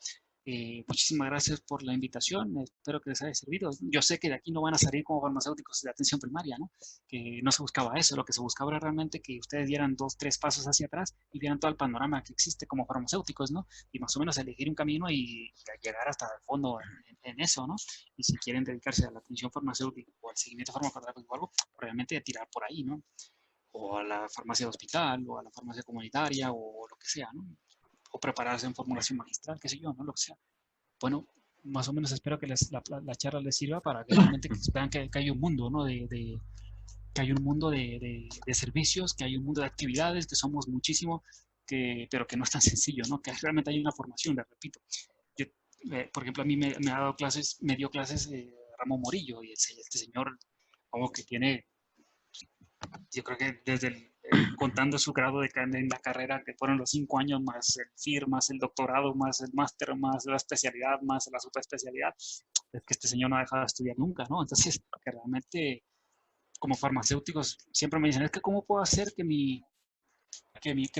Muchísimas gracias por la invitación, espero que les haya servido. Yo sé que de aquí no van a salir como farmacéuticos de atención primaria, ¿no? Que no se buscaba eso, lo que se buscaba era realmente que ustedes dieran 2, 3 pasos hacia atrás y vieran todo el panorama que existe como farmacéuticos, ¿no? Y más o menos elegir un camino y llegar hasta el fondo en eso, ¿no? Y si quieren dedicarse a la atención farmacéutica o al seguimiento farmacológico o algo, realmente tirar por ahí, ¿no? O a la farmacia de hospital, o a la farmacia comunitaria, o lo que sea, ¿no? O prepararse en formulación magistral, qué sé yo, ¿no? Lo que sea. Bueno, más o menos espero que la charla les sirva para que realmente vean que hay un mundo, ¿no? Que hay un mundo de servicios, que hay un mundo de actividades, que somos muchísimo, pero que no es tan sencillo, ¿no? Que realmente hay una formación, les repito. Yo, por ejemplo, a mí me ha dado clases, me dio clases Ramón Morillo, y este señor como que tiene, yo creo que desde contando su grado en la carrera, que fueron los 5 años, más el FIR, más el doctorado, más el máster, más la especialidad, más la superespecialidad, es que este señor no ha dejado de estudiar nunca, ¿no? Entonces, que realmente, como farmacéuticos, siempre me dicen, es que ¿cómo puedo hacer que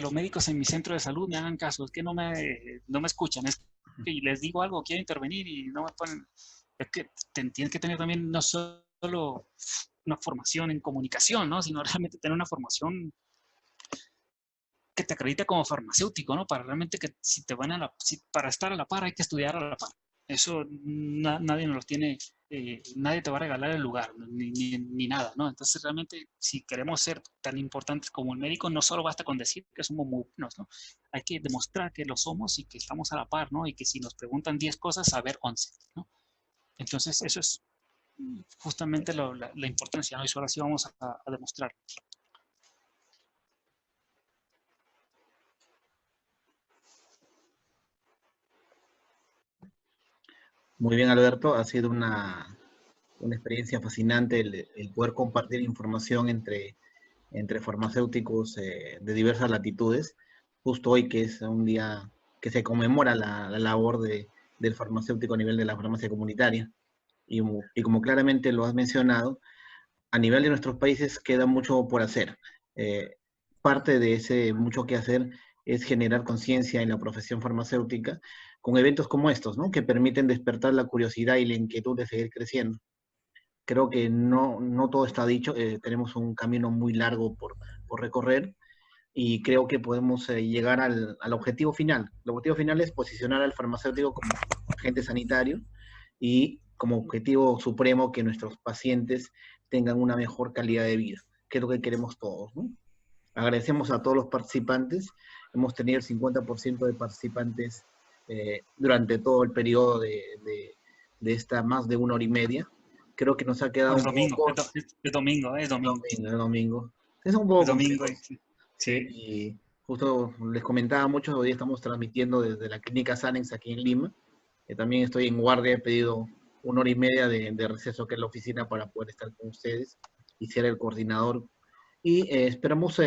los médicos en mi centro de salud me hagan caso? Es que no me escuchan, es que les digo algo, quiero intervenir y no me ponen, es que tienes que tener también no solo una formación en comunicación, ¿no? Sino realmente tener una formación que te acredite como farmacéutico, ¿no? Para realmente que si te van para estar a la par hay que estudiar a la par. Eso nadie nos lo tiene, nadie te va a regalar el lugar, ni nada, ¿no? Entonces realmente si queremos ser tan importantes como el médico, no solo basta con decir que somos muy buenos, ¿no? Hay que demostrar que lo somos y que estamos a la par, ¿no? Y que si nos preguntan 10 cosas, saber 11, ¿no? Entonces eso es justamente la importancia, ¿no? Y ahora sí vamos a demostrar. Muy bien, Alberto, ha sido una experiencia fascinante el poder compartir información entre farmacéuticos de diversas latitudes, justo hoy que es un día que se conmemora la labor del farmacéutico a nivel de la farmacia comunitaria. Y como claramente lo has mencionado, a nivel de nuestros países queda mucho por hacer. Eh, Parte de ese mucho que hacer es generar conciencia en la profesión farmacéutica con eventos como estos, ¿no? Que permiten despertar la curiosidad y la inquietud de seguir creciendo. Creo que no todo está dicho, tenemos un camino muy largo por recorrer y creo que podemos llegar al objetivo final. El objetivo final es posicionar al farmacéutico como agente sanitario y como objetivo supremo que nuestros pacientes tengan una mejor calidad de vida, que es lo que queremos todos, ¿no? Agradecemos a todos los participantes. Hemos tenido el 50% de participantes durante todo el periodo de esta más de 1 hora y media. Creo que nos ha quedado Es un poco domingo, corto. es domingo, es domingo, El domingo. Es un poco es domingo. complejo. Sí. Y justo les comentaba mucho, hoy estamos transmitiendo desde la clínica Sanex aquí en Lima. También estoy en guardia, he pedido 1 hora y media de receso aquí en la oficina para poder estar con ustedes y ser el coordinador. Y esperamos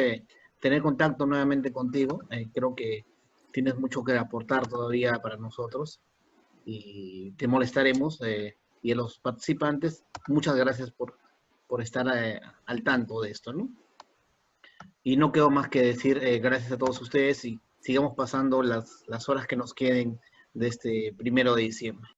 tener contacto nuevamente contigo. Creo que tienes mucho que aportar todavía para nosotros y te molestaremos. Y a los participantes, muchas gracias por estar al tanto de esto, ¿no? Y no quedo más que decir gracias a todos ustedes y sigamos pasando las horas que nos queden de este 1 de diciembre.